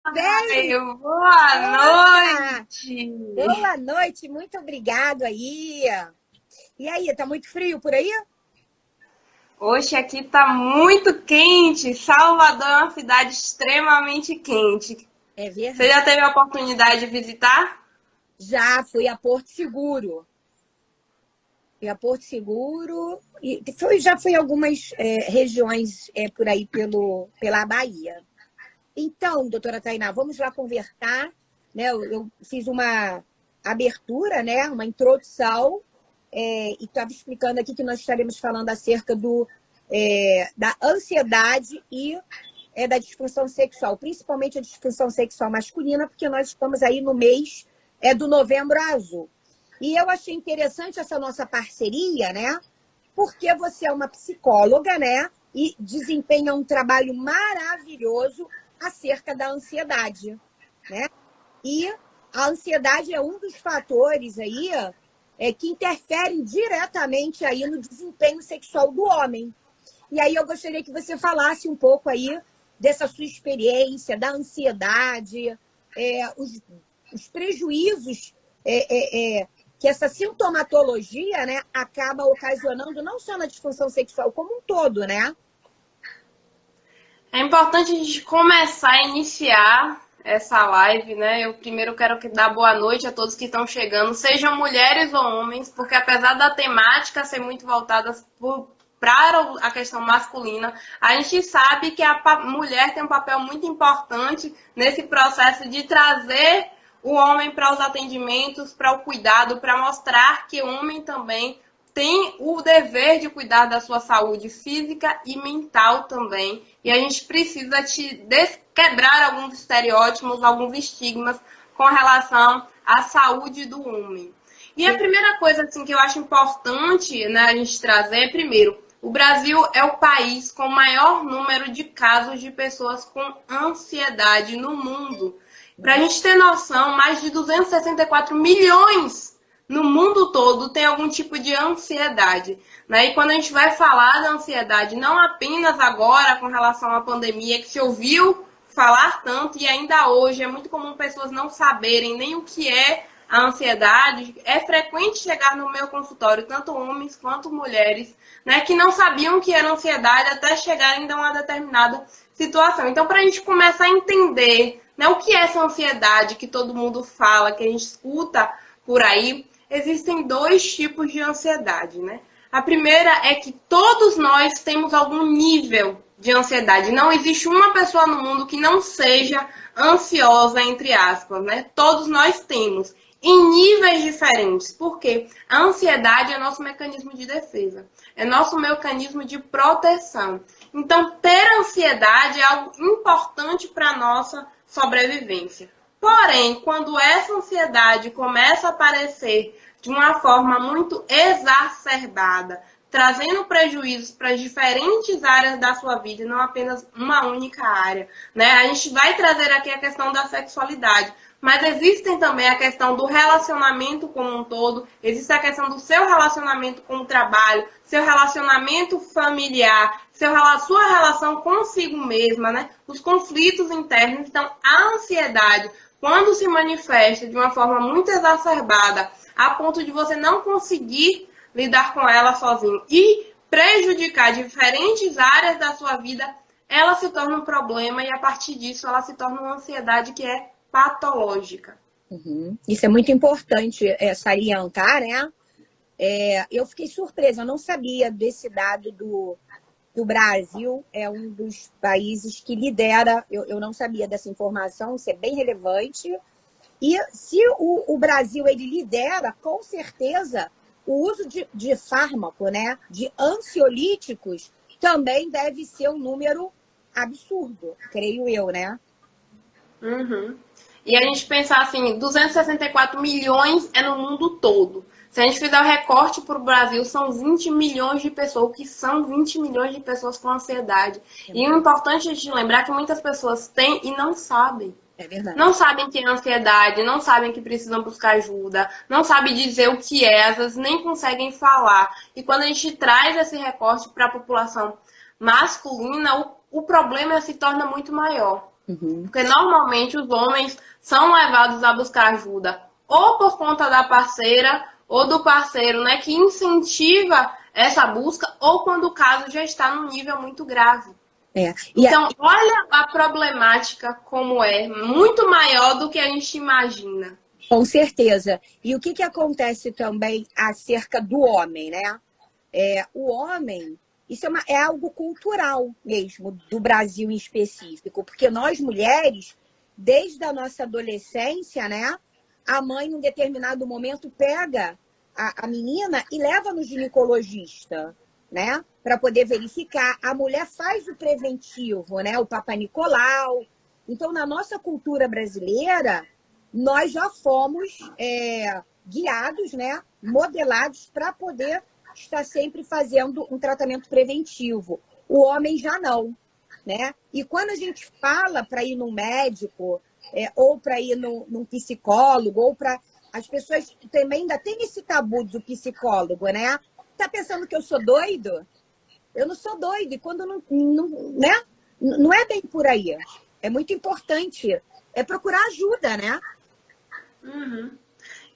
Bem, Boa olha! noite! Boa noite, muito obrigado aí. E aí, tá muito frio por aí? Hoje aqui tá muito quente. Salvador é uma cidade extremamente quente. É Você verdade. já teve a oportunidade de visitar? Já fui a Porto Seguro. Fui a Porto Seguro e já fui em algumas regiões por aí pela Bahia. Então, doutora Tainá, vamos lá conversar, né? Eu fiz uma abertura, né? Uma introdução, e estava explicando aqui que nós estaremos falando acerca da ansiedade e da disfunção sexual, principalmente a disfunção sexual masculina, porque nós estamos aí no mês do Novembro Azul. E eu achei interessante essa nossa parceria, né? Porque você é uma psicóloga, né? E desempenha um trabalho maravilhoso acerca da ansiedade, né? E a ansiedade é um dos fatores aí que interferem diretamente aí no desempenho sexual do homem. E aí eu gostaria que você falasse um pouco aí dessa sua experiência, da ansiedade, os prejuízos que essa sintomatologia, né, acaba ocasionando não só na disfunção sexual como um todo, né? É importante a gente começar a iniciar essa live, né? Eu primeiro quero dar boa noite a todos que estão chegando, sejam mulheres ou homens, porque apesar da temática ser muito voltada para a questão masculina, a gente sabe que a mulher tem um papel muito importante nesse processo de trazer o homem para os atendimentos, para o cuidado, para mostrar que o homem também tem o dever de cuidar da sua saúde física e mental também. E a gente precisa quebrar alguns estereótipos, alguns estigmas com relação à saúde do homem. E a primeira coisa assim, que eu acho importante, né, a gente trazer, primeiro, o Brasil é o país com o maior número de casos de pessoas com ansiedade no mundo. Para a gente ter noção, mais de 264 milhões no mundo todo tem algum tipo de ansiedade, né? E quando a gente vai falar da ansiedade, não apenas agora com relação à pandemia, que se ouviu falar tanto e ainda hoje é muito comum pessoas não saberem nem o que é a ansiedade. É frequente chegar no meu consultório, tanto homens quanto mulheres, né, que não sabiam o que era ansiedade até chegarem a uma determinada situação. Então, para a gente começar a entender, né, o que é essa ansiedade que todo mundo fala, que a gente escuta por aí, existem dois tipos de ansiedade, né? A primeira é que todos nós temos algum nível de ansiedade. Não existe uma pessoa no mundo que não seja ansiosa, entre aspas, né? Todos nós temos, em níveis diferentes. Por quê? A ansiedade é nosso mecanismo de defesa, é nosso mecanismo de proteção. Então, ter ansiedade é algo importante para a nossa sobrevivência. Porém, quando essa ansiedade começa a aparecer de uma forma muito exacerbada, trazendo prejuízos para diferentes áreas da sua vida, não apenas uma única área, né? A gente vai trazer aqui a questão da sexualidade, mas existem também a questão do relacionamento como um todo, existe a questão do seu relacionamento com o trabalho, seu relacionamento familiar, sua relação consigo mesma, né? Os conflitos internos. Então, a ansiedade, quando se manifesta de uma forma muito exacerbada, a ponto de você não conseguir lidar com ela sozinho e prejudicar diferentes áreas da sua vida, ela se torna um problema e a partir disso ela se torna uma ansiedade que é patológica. Uhum. Isso é muito importante salientar, né? Eu fiquei surpresa, eu não sabia desse dado do Brasil, é um dos países que lidera, eu não sabia dessa informação, isso é bem relevante. E se o Brasil ele lidera, com certeza, o uso de fármaco, né, de ansiolíticos, também deve ser um número absurdo, creio eu, né? Uhum. E a gente pensar assim, 264 milhões é no mundo todo. Se a gente fizer o recorte para o Brasil, são 20 milhões de pessoas, o que são 20 milhões de pessoas com ansiedade. E o importante é a gente lembrar que muitas pessoas têm e não sabem. É verdade. Não sabem que é ansiedade, não sabem que precisam buscar ajuda, não sabem dizer o que é, às vezes nem conseguem falar. E quando a gente traz esse recorte para a população masculina, o problema se torna muito maior. Porque normalmente os homens são levados a buscar ajuda ou por conta da parceira ou do parceiro, né, que incentiva essa busca, ou quando o caso já está num nível muito grave. Então, olha a problemática como é, muito maior do que a gente imagina. Com certeza. E o que acontece também acerca do homem, né? O homem, isso é algo cultural mesmo, do Brasil em específico, porque nós mulheres, desde a nossa adolescência, né? A mãe, num determinado momento, pega a menina e leva no ginecologista, né? Para poder verificar. A mulher faz o preventivo, né? O Papa Nicolau. Então, na nossa cultura brasileira, nós já fomos guiados, né? Modelados para poder estar sempre fazendo um tratamento preventivo. O homem já não, né? E quando a gente fala para ir num médico, ou para ir num psicólogo, ou para... As pessoas também ainda têm esse tabu do psicólogo, né? Tá pensando que eu sou doido? Eu não sou doido. E quando né? Não é bem por aí. É muito importante procurar ajuda, né? Uhum.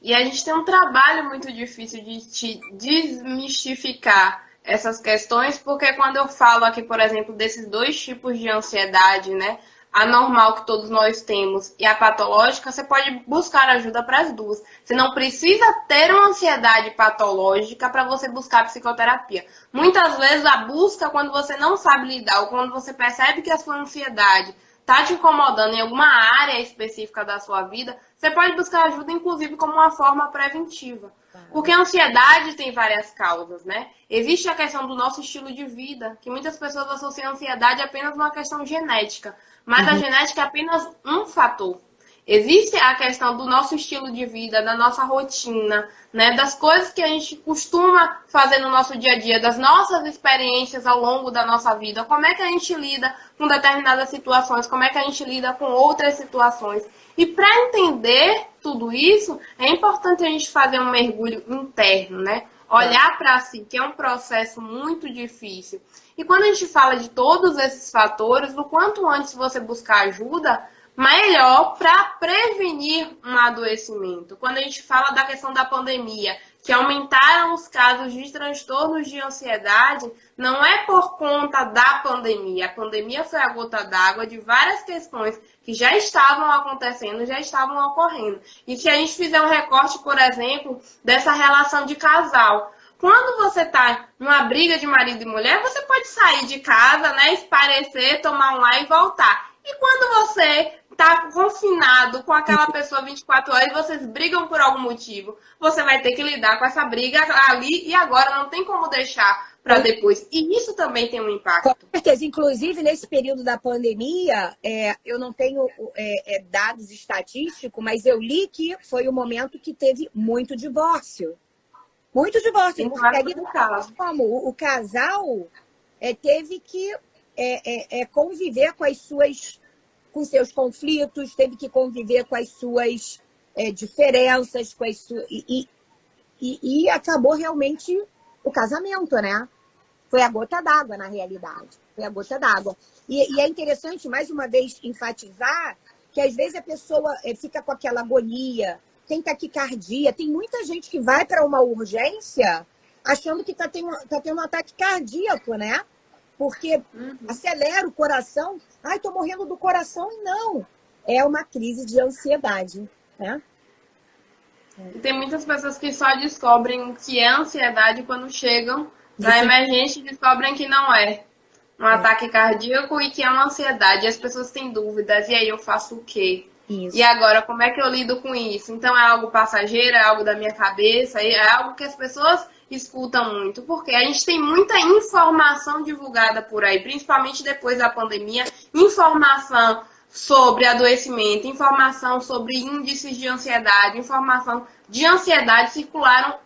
E a gente tem um trabalho muito difícil de desmistificar essas questões, porque quando eu falo aqui, por exemplo, desses dois tipos de ansiedade, né? A normal que todos nós temos e a patológica, você pode buscar ajuda para as duas. Você não precisa ter uma ansiedade patológica para você buscar psicoterapia. Muitas vezes a busca, quando você não sabe lidar, ou quando você percebe que a sua ansiedade está te incomodando em alguma área específica da sua vida, você pode buscar ajuda, inclusive, como uma forma preventiva. Porque a ansiedade tem várias causas, né? Existe a questão do nosso estilo de vida, que muitas pessoas associam a ansiedade apenas a uma questão genética. Mas a genética é apenas um fator. Existe a questão do nosso estilo de vida, da nossa rotina, né? Das coisas que a gente costuma fazer no nosso dia a dia, das nossas experiências ao longo da nossa vida. Como é que a gente lida com determinadas situações, como é que a gente lida com outras situações. E para entender tudo isso, é importante a gente fazer um mergulho interno, né? Olhar para si, que é um processo muito difícil. E quando a gente fala de todos esses fatores, o quanto antes você buscar ajuda, melhor para prevenir um adoecimento. Quando a gente fala da questão da pandemia, que aumentaram os casos de transtornos de ansiedade, não é por conta da pandemia. A pandemia foi a gota d'água de várias questões que já estavam acontecendo, já estavam ocorrendo. E se a gente fizer um recorte, por exemplo, dessa relação de casal, quando você está numa briga de marido e mulher, você pode sair de casa, né, esparecer, tomar um ar e voltar. E quando você está confinado com aquela pessoa 24 horas e vocês brigam por algum motivo, você vai ter que lidar com essa briga ali e agora, não tem como deixar para depois. E isso também tem um impacto. Com certeza. Inclusive, nesse período da pandemia, eu não tenho dados estatísticos, mas eu li que foi o momento que teve muito divórcio. Muito divórcio. Como o casal teve que conviver com seus conflitos, teve que conviver com as suas diferenças, e acabou realmente o casamento, né? Foi a gota d'água, na realidade. Foi a gota d'água. E é interessante, mais uma vez, enfatizar que às vezes a pessoa fica com aquela agonia, tem taquicardia. Tem muita gente que vai para uma urgência achando que está tendo um ataque cardíaco, né? Porque acelera o coração. Ai, estou morrendo do coração. E não, é uma crise de ansiedade, né? Tem muitas pessoas que só descobrem o que é ansiedade quando chegam na emergência e descobrem que não é um ataque cardíaco e que é uma ansiedade. E as pessoas têm dúvidas. E aí eu faço o quê? Isso. E agora, como é que eu lido com isso? Então, é algo passageiro, é algo da minha cabeça, é algo que as pessoas escutam muito. Porque a gente tem muita informação divulgada por aí, principalmente depois da pandemia, informação sobre adoecimento, informação sobre índices de ansiedade, informação de ansiedade circularam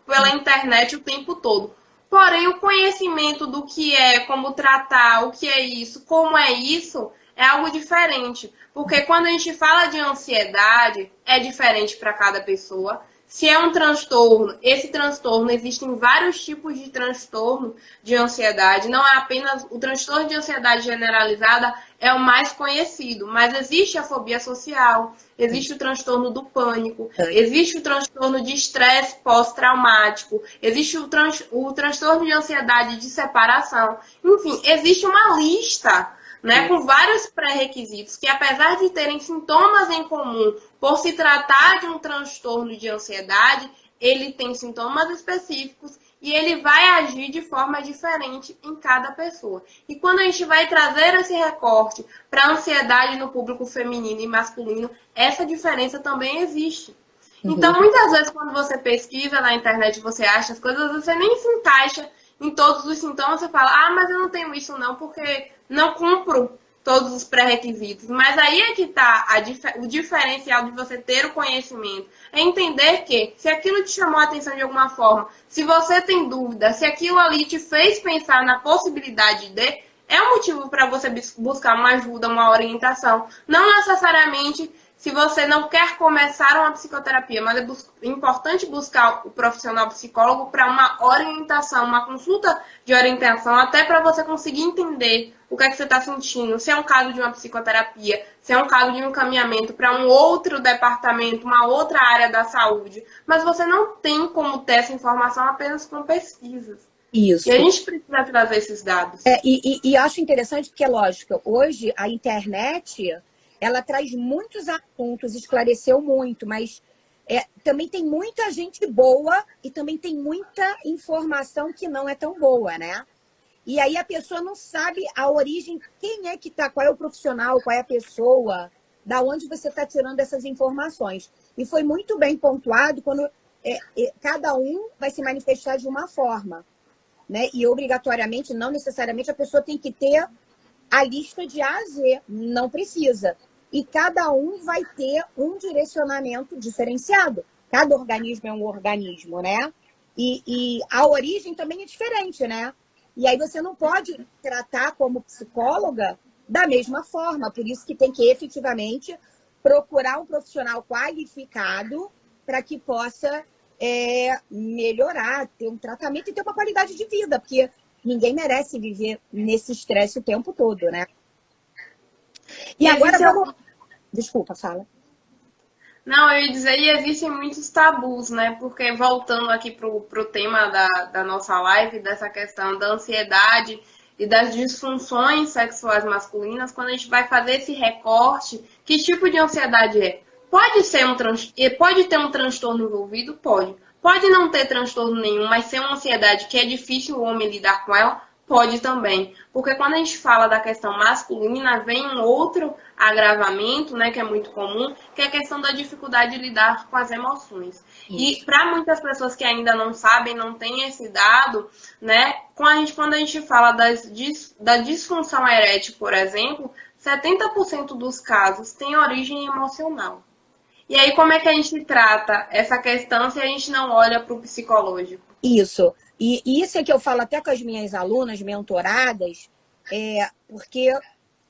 pela internet o tempo todo. Porém, o conhecimento do que é, como tratar, o que é isso, como é isso, é algo diferente. Porque quando a gente fala de ansiedade, é diferente para cada pessoa. Se é um transtorno, esse transtorno, existem vários tipos de transtorno de ansiedade, não é apenas o transtorno de ansiedade generalizada, é o mais conhecido, mas existe a fobia social, existe o transtorno do pânico, existe o transtorno de estresse pós-traumático, existe o transtorno de ansiedade de separação, enfim, existe uma lista, né, com vários pré-requisitos que, apesar de terem sintomas em comum por se tratar de um transtorno de ansiedade, ele tem sintomas específicos e ele vai agir de forma diferente em cada pessoa. E quando a gente vai trazer esse recorte para a ansiedade no público feminino e masculino, essa diferença também existe. Então, muitas vezes, quando você pesquisa na internet, você acha as coisas, você nem se encaixa em todos os sintomas, você fala, ah, mas eu não tenho isso não, porque não cumpro todos os pré-requisitos. Mas aí é que está o diferencial de você ter o conhecimento. É entender que, se aquilo te chamou a atenção de alguma forma, se você tem dúvida, se aquilo ali te fez pensar na possibilidade de, é um motivo para você buscar uma ajuda, uma orientação. Não necessariamente se você não quer começar uma psicoterapia, mas é importante buscar o profissional psicólogo para uma orientação, uma consulta de orientação, até para você conseguir entender o que é que você está sentindo, se é um caso de uma psicoterapia, se é um caso de um encaminhamento para um outro departamento, uma outra área da saúde. Mas você não tem como ter essa informação apenas com pesquisas. Isso. E a gente precisa trazer esses dados. E acho interessante porque, lógico, hoje a internet, ela traz muitos assuntos, esclareceu muito, mas também tem muita gente boa e também tem muita informação que não é tão boa, né? E aí a pessoa não sabe a origem, quem é que tá, qual é o profissional, qual é a pessoa, da onde você está tirando essas informações. E foi muito bem pontuado quando cada um vai se manifestar de uma forma, né? E obrigatoriamente, não necessariamente, a pessoa tem que ter a lista de A a Z, não precisa. E cada um vai ter um direcionamento diferenciado. Cada organismo é um organismo, né? E a origem também é diferente, né? E aí você não pode tratar como psicóloga da mesma forma. Por isso que tem que efetivamente procurar um profissional qualificado para que possa melhorar, ter um tratamento e ter uma qualidade de vida, porque ninguém merece viver nesse estresse o tempo todo, né? E agora vamos... Desculpa, fala. Não, eu ia dizer, e existem muitos tabus, né? Porque voltando aqui pro tema da nossa live, dessa questão da ansiedade e das disfunções sexuais masculinas, quando a gente vai fazer esse recorte, que tipo de ansiedade é? Pode ter um transtorno envolvido? Pode. Pode não ter transtorno nenhum, mas ser uma ansiedade que é difícil o homem lidar com ela? Pode também. Porque quando a gente fala da questão masculina, vem um outro agravamento, né, que é muito comum, que é a questão da dificuldade de lidar com as emoções. Isso. E para muitas pessoas que ainda não sabem, não têm esse dado, né, quando a gente fala da disfunção erétil, por exemplo, 70% dos casos têm origem emocional. E aí, como é que a gente trata essa questão se a gente não olha para o psicológico? Isso. E isso é que eu falo até com as minhas alunas mentoradas, porque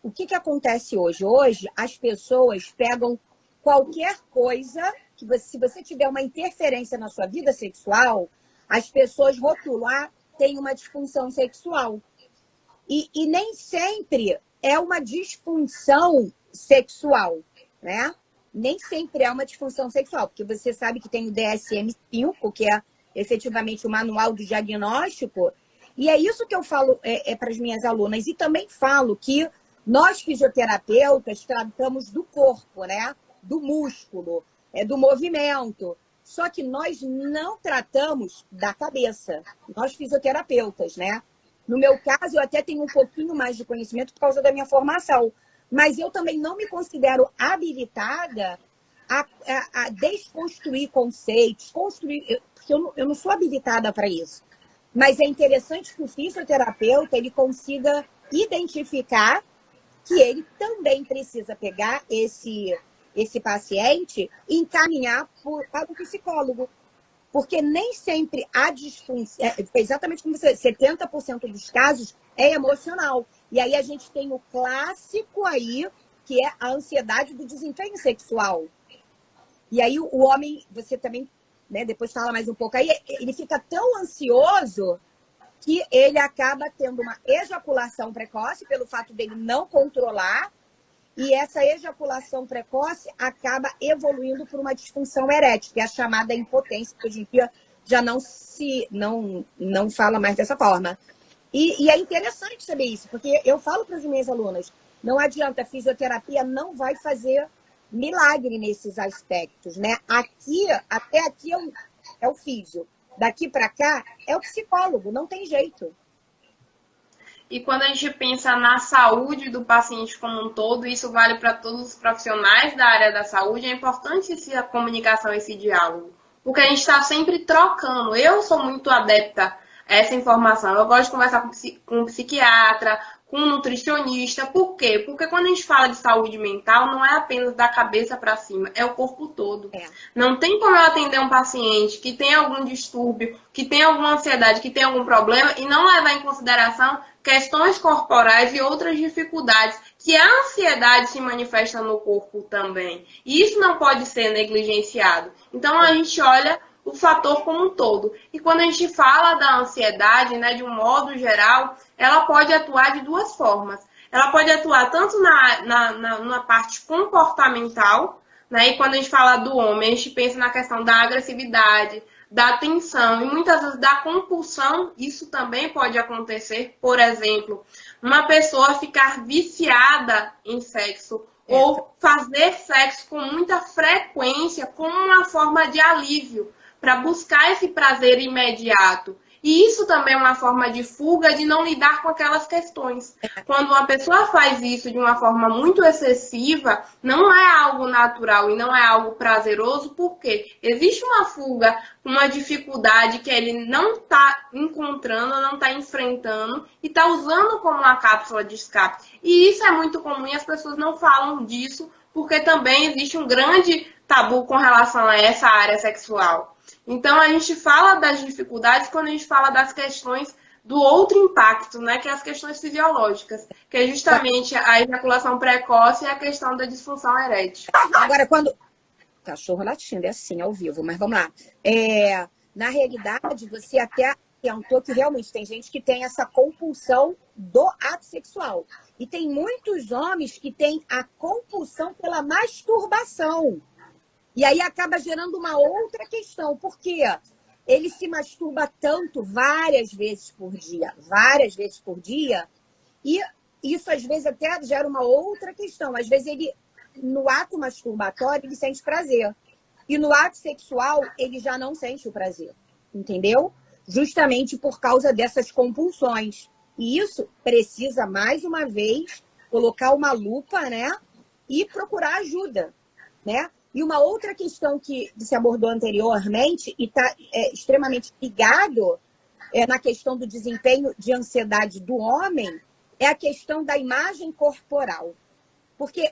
o que acontece hoje? Hoje, as pessoas pegam qualquer coisa, se você tiver uma interferência na sua vida sexual, as pessoas rotulam, tem uma disfunção sexual. E nem sempre é uma disfunção sexual, né? Nem sempre é uma disfunção sexual, porque você sabe que tem o DSM-5, que é efetivamente o manual do diagnóstico, e é isso que eu falo para as minhas alunas, e também falo que nós fisioterapeutas tratamos do corpo, né? Do músculo, do movimento, só que nós não tratamos da cabeça, nós fisioterapeutas, né? No meu caso, eu até tenho um pouquinho mais de conhecimento por causa da minha formação, mas eu também não me considero habilitada a desconstruir conceitos, porque eu não sou habilitada para isso. Mas é interessante que o fisioterapeuta ele consiga identificar que ele também precisa pegar esse paciente e encaminhar para o psicólogo. Porque nem sempre a disfunção, exatamente como você, 70% dos casos é emocional. E aí a gente tem o clássico aí, que é a ansiedade do desempenho sexual. E aí o homem, você também né? Depois fala mais um pouco aí, ele fica tão ansioso que ele acaba tendo uma ejaculação precoce pelo fato dele não controlar, e essa ejaculação precoce acaba evoluindo por uma disfunção erétil, que é a chamada impotência, que hoje em dia já não fala mais dessa forma. E é interessante saber isso, porque eu falo para as minhas alunas, não adianta, a fisioterapia não vai fazer milagre nesses aspectos, né? Até aqui é o físio, daqui para cá é o psicólogo, não tem jeito. E quando a gente pensa na saúde do paciente como um todo, isso vale para todos os profissionais da área da saúde, é importante essa comunicação, esse diálogo. Porque a gente está sempre trocando. Eu sou muito adepta a essa informação. Eu gosto de conversar com um psiquiatra, com um nutricionista. Por quê? Porque quando a gente fala de saúde mental, não é apenas da cabeça para cima, é o corpo todo. Não tem como eu atender um paciente que tem algum distúrbio, que tem alguma ansiedade, que tem algum problema e não levar em consideração questões corporais e outras dificuldades, que a ansiedade se manifesta no corpo também. E isso não pode ser negligenciado. Então, a gente olha o fator como um todo. E quando a gente fala da ansiedade, né, de um modo geral, ela pode atuar de duas formas. Ela pode atuar tanto na parte comportamental, né, e quando a gente fala do homem, a gente pensa na questão da agressividade, da tensão e muitas vezes da compulsão. Isso também pode acontecer. Por exemplo, uma pessoa ficar viciada em sexo ou fazer sexo com muita frequência como uma forma de alívio para buscar esse prazer imediato. E isso também é uma forma de fuga, de não lidar com aquelas questões. Quando uma pessoa faz isso de uma forma muito excessiva, não é algo natural e não é algo prazeroso, porque existe uma fuga, uma dificuldade que ele não está encontrando, não está enfrentando e está usando como uma cápsula de escape. E isso é muito comum e as pessoas não falam disso, porque também existe um grande tabu com relação a essa área sexual. Então, a gente fala das dificuldades quando a gente fala das questões do outro impacto, né? Que é as questões fisiológicas, que é justamente a ejaculação precoce e a questão da disfunção erétil. Agora, quando... Cachorro latindo, é assim, ao vivo, mas vamos lá. Na realidade, você até tentou que realmente tem gente que tem essa compulsão do ato sexual. E tem muitos homens que têm a compulsão pela masturbação. E aí acaba gerando uma outra questão, porque ele se masturba tanto várias vezes por dia, e isso às vezes até gera uma outra questão. Às vezes ele, no ato masturbatório, ele sente prazer. E no ato sexual, ele já não sente o prazer, entendeu? Justamente por causa dessas compulsões. E isso precisa, mais uma vez, colocar uma lupa, né? E procurar ajuda, né? E uma outra questão que se abordou anteriormente e está extremamente ligado na questão do desempenho de ansiedade do homem é a questão da imagem corporal. Porque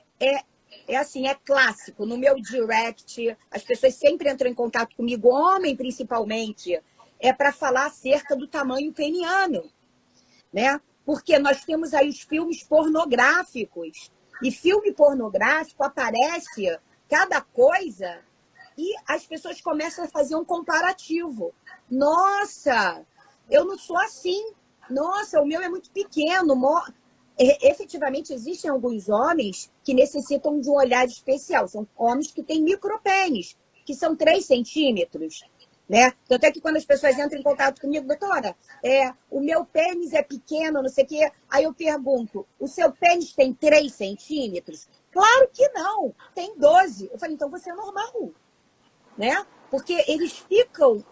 assim, é clássico. No meu direct, as pessoas sempre entram em contato comigo, homem principalmente, para falar acerca do tamanho peniano, né? Porque nós temos aí os filmes pornográficos. E filme pornográfico aparece cada coisa e as pessoas começam a fazer um comparativo. Nossa, eu não sou assim. Nossa, o meu é muito pequeno. Efetivamente, existem alguns homens que necessitam de um olhar especial. São homens que têm micropênis, que são 3 centímetros. Né? Tanto é que quando as pessoas entram em contato comigo, doutora, o meu pênis é pequeno, não sei o quê. Aí eu pergunto, o seu pênis tem 3 centímetros? Claro que não, tem 12. Eu falei, então você é normal, né? Porque eles ficam,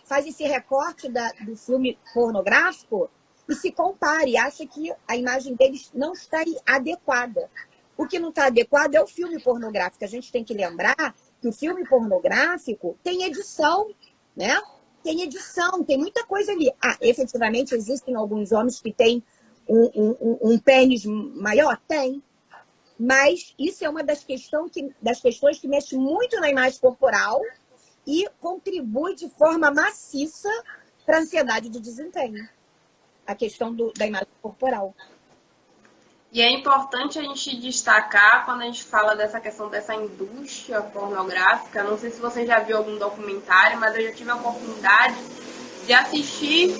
fazem esse recorte do filme pornográfico e se compara e acha que a imagem deles não está adequada. O que não está adequado é o filme pornográfico. A gente tem que lembrar que o filme pornográfico tem edição, né? Tem edição, tem muita coisa ali. Efetivamente, existem alguns homens que têm um pênis maior? Tem. Mas isso é uma das questões que mexe muito na imagem corporal e contribui de forma maciça para a ansiedade de desempenho. A questão da imagem corporal. E é importante a gente destacar, quando a gente fala dessa questão dessa indústria pornográfica, não sei se você já viu algum documentário, mas eu já tive a oportunidade de assistir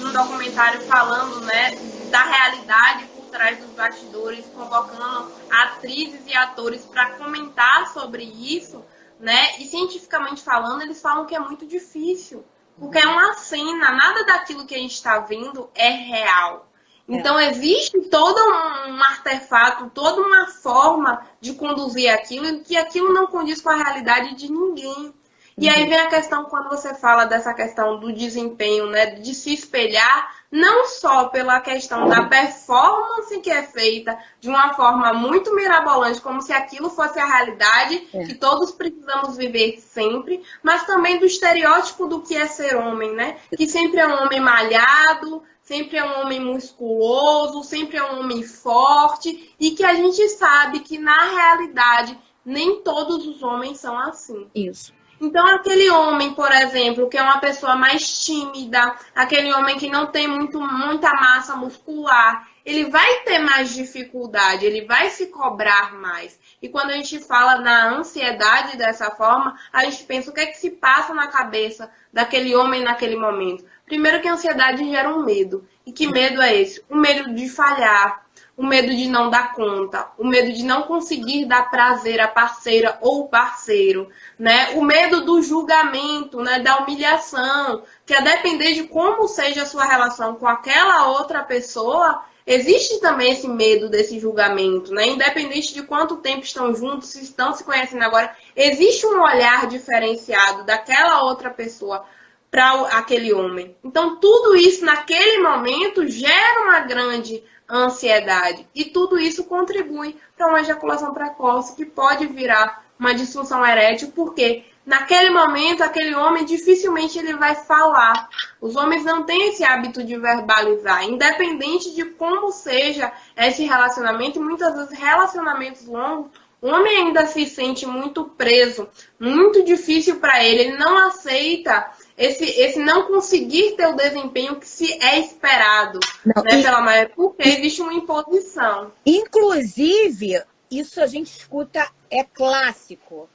um documentário falando, né, da realidade por trás dos bastidores, convocando atrizes e atores para comentar sobre isso, né? E cientificamente falando, eles falam que é muito difícil, porque é uma cena, nada daquilo que a gente está vendo é real. Então, existe todo um artefato, toda uma forma de conduzir aquilo, e que aquilo não condiz com a realidade de ninguém. E aí vem a questão, quando você fala dessa questão do desempenho, né, de se espelhar, não só pela questão da performance que é feita de uma forma muito mirabolante, como se aquilo fosse a realidade que todos precisamos viver sempre, mas também do estereótipo do que é ser homem, né? Que sempre é um homem malhado, sempre é um homem musculoso, sempre é um homem forte, e que a gente sabe que, na realidade, nem todos os homens são assim. Isso. Então, aquele homem, por exemplo, que é uma pessoa mais tímida, aquele homem que não tem muita massa muscular, ele vai ter mais dificuldade, ele vai se cobrar mais. E quando a gente fala na ansiedade dessa forma, a gente pensa o que é que se passa na cabeça daquele homem naquele momento. Primeiro que a ansiedade gera um medo. E que medo é esse? O medo de falhar, o medo de não dar conta, o medo de não conseguir dar prazer à parceira ou parceiro, né? O medo do julgamento, né? Da humilhação, que a depender de como seja a sua relação com aquela outra pessoa, existe também esse medo desse julgamento, né? Independente de quanto tempo estão juntos, se estão se conhecendo agora, existe um olhar diferenciado daquela outra pessoa para aquele homem. Então, tudo isso naquele momento gera uma grande ansiedade. E tudo isso contribui para uma ejaculação precoce, que pode virar uma disfunção erétil, porque naquele momento, aquele homem dificilmente ele vai falar. Os homens não têm esse hábito de verbalizar, independente de como seja esse relacionamento, muitas vezes relacionamentos longos, o homem ainda se sente muito preso, muito difícil para ele não aceita esse não conseguir ter o desempenho que se é esperado, né, pela maioria, porque existe uma imposição. Inclusive, isso a gente escuta, é clássico.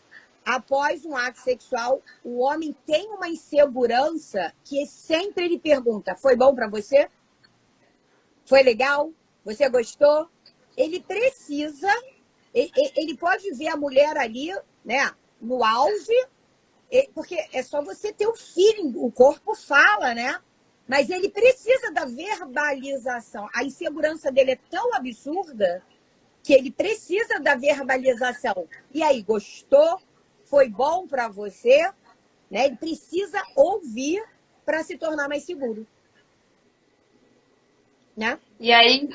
Após um ato sexual, o homem tem uma insegurança que sempre ele pergunta: foi bom para você? Foi legal? Você gostou? Ele precisa, ele pode ver a mulher ali, né, no auge, porque é só você ter o feeling, o corpo fala, né? Mas ele precisa da verbalização. A insegurança dele é tão absurda que ele precisa da verbalização. E aí, gostou? Foi bom para você? Né? Ele precisa ouvir para se tornar mais seguro. Né? E aí,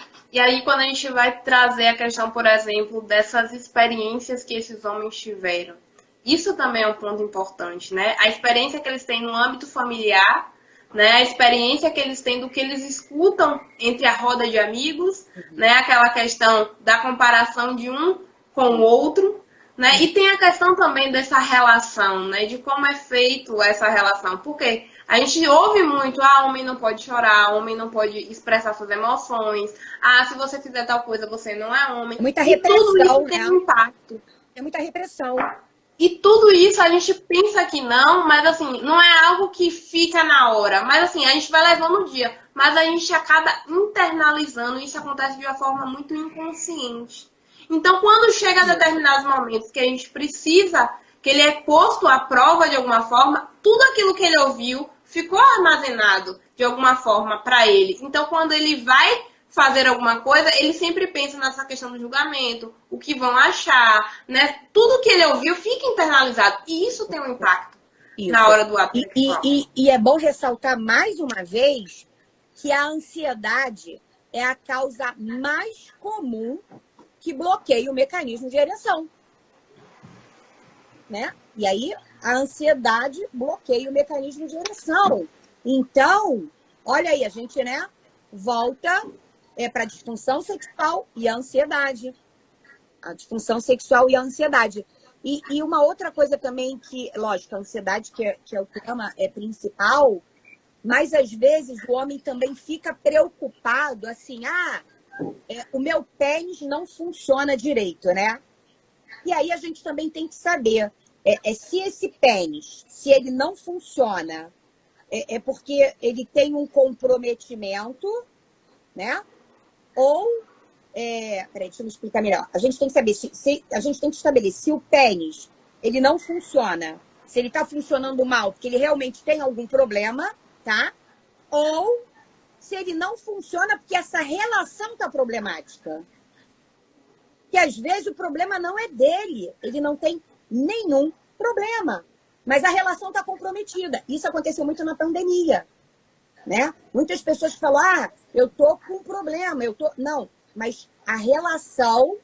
quando a gente vai trazer a questão, por exemplo, dessas experiências que esses homens tiveram, isso também é um ponto importante, né? A experiência que eles têm no âmbito familiar, né? A experiência que eles têm do que eles escutam entre a roda de amigos, né? Aquela questão da comparação de um com o outro, né? E tem a questão também dessa relação, né? De como é feito essa relação. Porque a gente ouve muito: homem não pode chorar, homem não pode expressar suas emoções, se você fizer tal coisa, você não é homem. Muita repressão, tudo isso tem um impacto. É muita repressão. E tudo isso a gente pensa que não, mas assim, não é algo que fica na hora. Mas assim, a gente vai levando o dia. Mas a gente acaba internalizando, e isso acontece de uma forma muito inconsciente. Então, quando chega a determinados momentos que a gente precisa, que ele é posto à prova de alguma forma, tudo aquilo que ele ouviu ficou armazenado de alguma forma para ele. Então, quando ele vai fazer alguma coisa, ele sempre pensa nessa questão do julgamento, o que vão achar, né? Tudo que ele ouviu fica internalizado. E isso tem um impacto na hora do ato sexual. E é bom ressaltar mais uma vez que a ansiedade é a causa mais comum que bloqueia o mecanismo de ereção. Né? E aí, a ansiedade bloqueia o mecanismo de ereção. Então, olha aí, a gente, né, volta para a disfunção sexual e a ansiedade. A disfunção sexual e a ansiedade. E uma outra coisa também que, lógico, a ansiedade, que é o tema principal, mas às vezes o homem também fica preocupado, assim, o meu pênis não funciona direito, né? E aí a gente também tem que saber se esse pênis, se ele não funciona, é porque ele tem um comprometimento, né? Ou, peraí, deixa eu me explicar melhor. A gente tem que saber, a gente tem que estabelecer se o pênis, ele não funciona, se ele está funcionando mal, porque ele realmente tem algum problema, tá? Ou se ele não funciona porque essa relação está problemática. Que às vezes o problema não é dele, ele não tem nenhum problema, mas a relação está comprometida. Isso aconteceu muito na pandemia, né? Muitas pessoas falam, eu tô com um problema, Não, mas a relação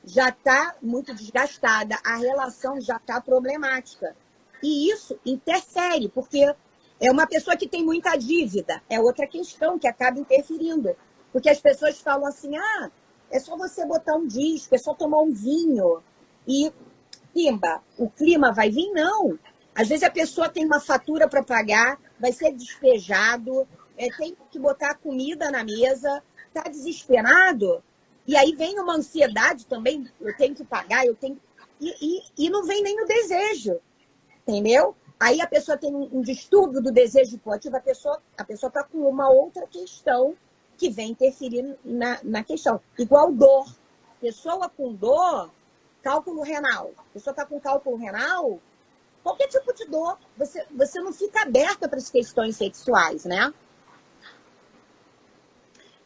já está muito desgastada, a relação já está problemática. E isso interfere, porque é uma pessoa que tem muita dívida, é outra questão que acaba interferindo. Porque as pessoas falam assim, é só você botar um disco, é só tomar um vinho e, pimba, o clima vai vir? Não. Às vezes a pessoa tem uma fatura para pagar, vai ser despejado, tem que botar comida na mesa, está desesperado, e aí vem uma ansiedade também, eu tenho que pagar, e não vem nem o desejo, entendeu? Aí a pessoa tem um distúrbio do desejo hipótico, a pessoa está com uma outra questão que vem interferir na questão. Igual dor. Pessoa com dor, cálculo renal. Pessoa está com cálculo renal, qualquer tipo de dor, você não fica aberta para as questões sexuais, né?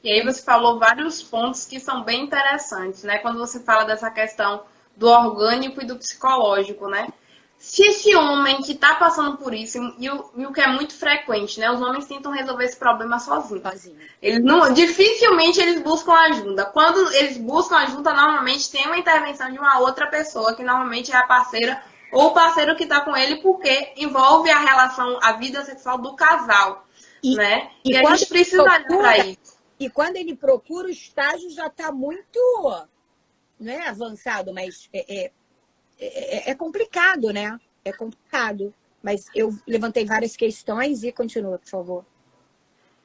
E aí você falou vários pontos que são bem interessantes, né? Quando você fala dessa questão do orgânico e do psicológico, né? Se esse homem que está passando por isso, e o que é muito frequente, né? Os homens tentam resolver esse problema sozinhos. Dificilmente eles buscam ajuda. Quando eles buscam ajuda, normalmente tem uma intervenção de uma outra pessoa, que normalmente é a parceira ou o parceiro que está com ele, porque envolve a relação, a vida sexual do casal, né? E a gente precisa olhar para isso. E quando ele procura, o estágio já está muito, não é avançado, mas é complicado, né? É complicado. Mas eu levantei várias questões e continua, por favor.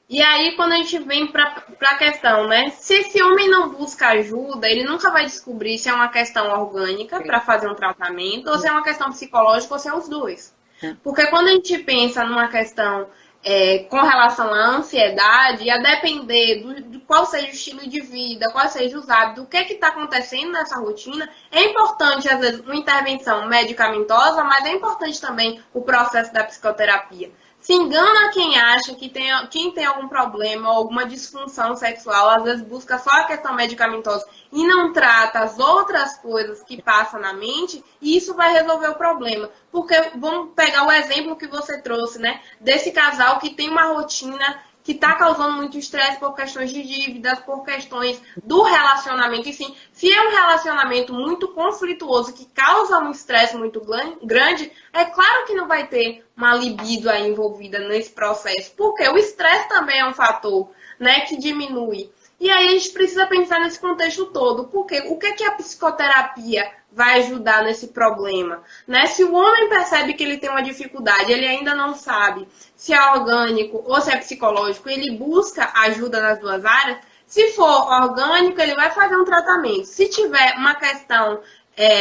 E aí, quando a gente vem para a questão, né? Se esse homem não busca ajuda, ele nunca vai descobrir se é uma questão orgânica para fazer um tratamento, ou se é uma questão psicológica, ou se é os dois. Porque quando a gente pensa numa questão com relação à ansiedade, a depender de qual seja o estilo de vida, qual seja os hábitos, o que está acontecendo nessa rotina, é importante, às vezes, uma intervenção medicamentosa, mas é importante também o processo da psicoterapia. Se engana quem acha que quem tem algum problema ou alguma disfunção sexual, às vezes busca só a questão medicamentosa e não trata as outras coisas que passam na mente, e isso vai resolver o problema. Porque vamos pegar o exemplo que você trouxe, né? Desse casal que tem uma rotina que está causando muito estresse por questões de dívidas, por questões do relacionamento. Enfim, se é um relacionamento muito conflituoso, que causa um estresse muito grande, é claro que não vai ter uma libido aí envolvida nesse processo, porque o estresse também é um fator, né, que diminui. E aí a gente precisa pensar nesse contexto todo, porque o que a psicoterapia vai ajudar nesse problema, né? Se o homem percebe que ele tem uma dificuldade, ele ainda não sabe se é orgânico ou se é psicológico, ele busca ajuda nas duas áreas. Se for orgânico, ele vai fazer um tratamento. Se tiver uma questão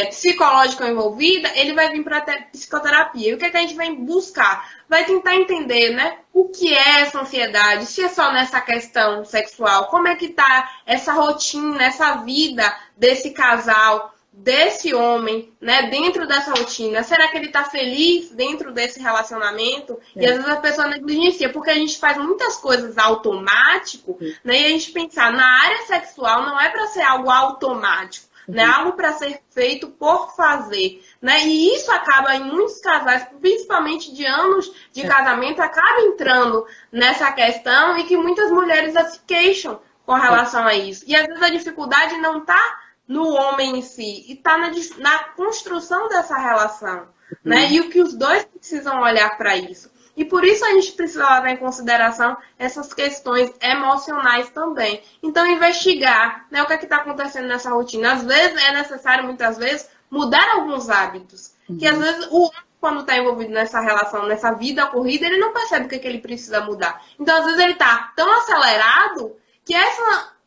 psicológica envolvida, ele vai vir para a psicoterapia. E o que a gente vai buscar? Vai tentar entender, né, o que é essa ansiedade, se é só nessa questão sexual, como é que está essa rotina, essa vida desse casal, desse homem, né, dentro dessa rotina. Será que ele está feliz dentro desse relacionamento? E às vezes a pessoa negligencia, porque a gente faz muitas coisas automático, né, e a gente pensar na área sexual não é para ser algo automático, né, algo para ser feito por fazer, né, e isso acaba em muitos casais, principalmente de anos de casamento, acaba entrando nessa questão, e que muitas mulheres se queixam com relação a isso. E às vezes a dificuldade não está no homem em si, e está na construção dessa relação, né? E o que os dois precisam olhar para isso. E por isso a gente precisa levar em consideração essas questões emocionais também. Então, investigar, né, o que está acontecendo nessa rotina. Às vezes é necessário, muitas vezes, mudar alguns hábitos. Que às vezes o homem, quando está envolvido nessa relação, nessa vida corrida, ele não percebe o que ele precisa mudar. Então, às vezes ele está tão acelerado que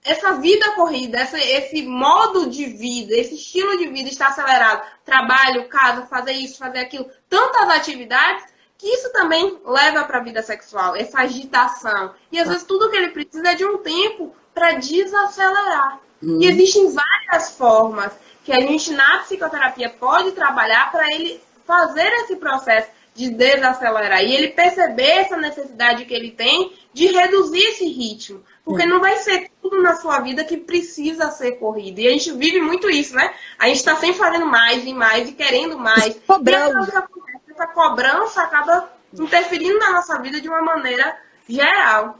essa vida corrida, esse modo de vida, esse estilo de vida está acelerado, trabalho, casa, fazer isso, fazer aquilo, tantas atividades, que isso também leva para a vida sexual, essa agitação. E às vezes tudo que ele precisa é de um tempo para desacelerar. E existem várias formas que a gente na psicoterapia pode trabalhar para ele fazer esse processo de desacelerar e ele perceber essa necessidade que ele tem de reduzir esse ritmo. Porque não vai ser tudo na sua vida que precisa ser corrido. E a gente vive muito isso, né? A gente está sempre fazendo mais e mais e querendo mais. Cobrando. E essa cobrança acaba interferindo na nossa vida de uma maneira geral.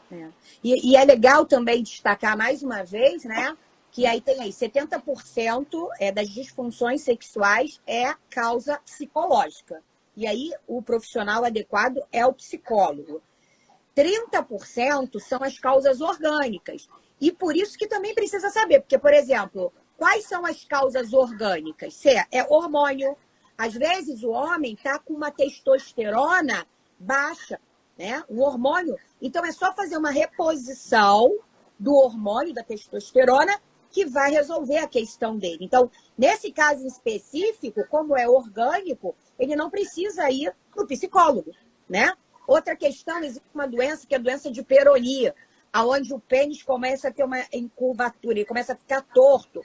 E é legal também destacar mais uma vez, né? Que aí tem aí 70% das disfunções sexuais é causa psicológica. E aí o profissional adequado é o psicólogo. 30% são as causas orgânicas. E por isso que também precisa saber, porque, por exemplo, quais são as causas orgânicas? É hormônio. Às vezes o homem está com uma testosterona baixa, né? O hormônio. Então é só fazer uma reposição do hormônio, da testosterona, que vai resolver a questão dele. Então, nesse caso em específico, como é orgânico, ele não precisa ir para o psicólogo, né? Outra questão, existe uma doença que é a doença de Peyronie, onde o pênis começa a ter uma encurvatura, ele começa a ficar torto.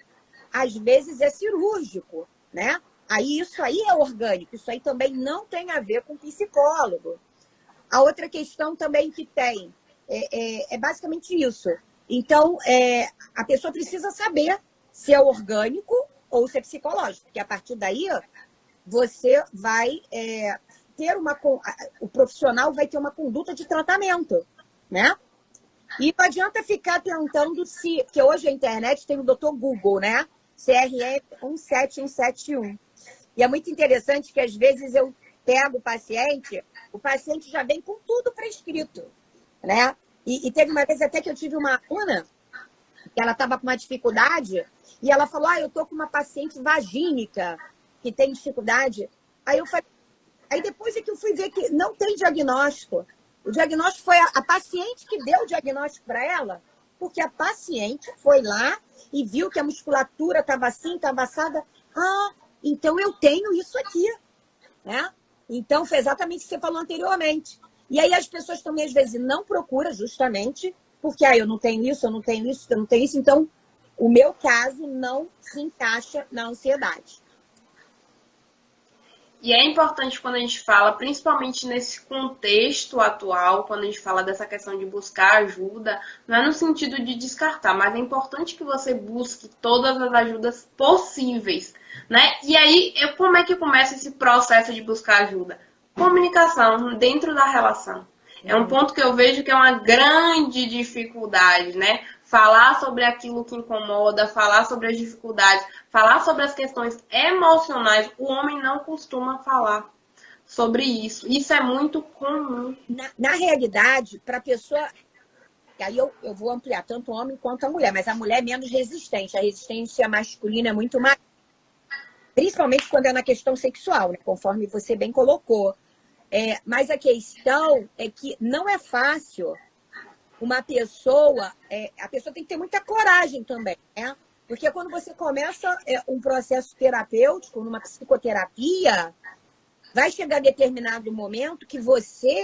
Às vezes é cirúrgico, né? Aí isso aí é orgânico, isso aí também não tem a ver com psicólogo. A outra questão também que tem é basicamente isso. Então, a pessoa precisa saber se é orgânico ou se é psicológico, porque a partir daí você vai o profissional vai ter uma conduta de tratamento, né? E não adianta ficar tentando porque hoje a internet tem o Dr. Google, né? CRF 17171. E é muito interessante que às vezes eu pego o paciente já vem com tudo prescrito, né? E teve uma vez até que eu tive uma aluna, que ela estava com uma dificuldade, e ela falou, eu tô com uma paciente vagínica, que tem dificuldade. Aí eu falei, aí depois é que eu fui ver que não tem diagnóstico. O diagnóstico foi a paciente que deu o diagnóstico para ela, porque a paciente foi lá e viu que a musculatura estava assim, estava assada. Então eu tenho isso aqui, né? Então foi exatamente o que você falou anteriormente. E aí as pessoas também às vezes não procuram justamente porque eu não tenho isso, eu não tenho isso, eu não tenho isso. Então o meu caso não se encaixa na ansiedade. E é importante quando a gente fala, principalmente nesse contexto atual, quando a gente fala dessa questão de buscar ajuda, não é no sentido de descartar, mas é importante que você busque todas as ajudas possíveis, né? E aí, como é que começa esse processo de buscar ajuda? Comunicação dentro da relação. É um ponto que eu vejo que é uma grande dificuldade, né? Falar sobre aquilo que incomoda, falar sobre as dificuldades, falar sobre as questões emocionais. O homem não costuma falar sobre isso. Isso é muito comum. Na realidade, para a pessoa... Aí eu vou ampliar tanto o homem quanto a mulher, mas a mulher é menos resistente. A resistência masculina é muito mais... Principalmente quando é na questão sexual, né? Conforme você bem colocou. Mas a questão é que não é fácil uma pessoa... a pessoa tem que ter muita coragem também, né? Porque quando você começa um processo terapêutico, numa psicoterapia, vai chegar determinado momento que você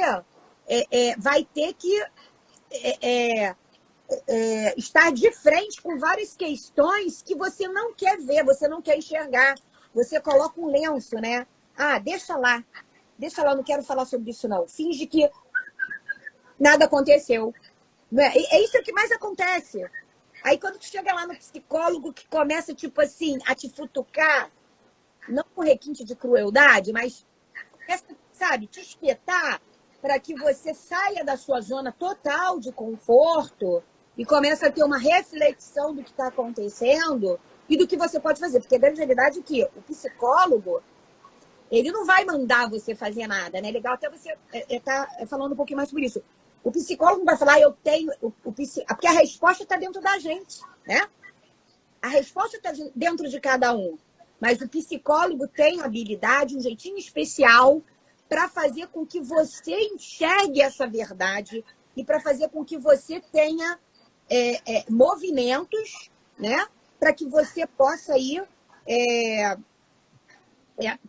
vai ter que estar de frente com várias questões que você não quer ver, você não quer enxergar. Você coloca um lenço, né? Deixa lá, não quero falar sobre isso não. Finge que nada aconteceu. É isso que mais acontece. Aí quando tu chega lá no psicólogo que começa, tipo assim, a te futucar, não com requinte de crueldade, mas começa, sabe, te espetar para que você saia da sua zona total de conforto e comece a ter uma reflexão do que está acontecendo e do que você pode fazer. Porque a grande realidade é que o psicólogo, ele não vai mandar você fazer nada, né? É legal até você estar falando um pouquinho mais sobre isso. O psicólogo não vai falar, eu tenho... Porque a resposta está dentro da gente, né? A resposta está dentro de cada um. Mas o psicólogo tem habilidade, um jeitinho especial para fazer com que você enxergue essa verdade e para fazer com que você tenha movimentos, né, para que você possa ir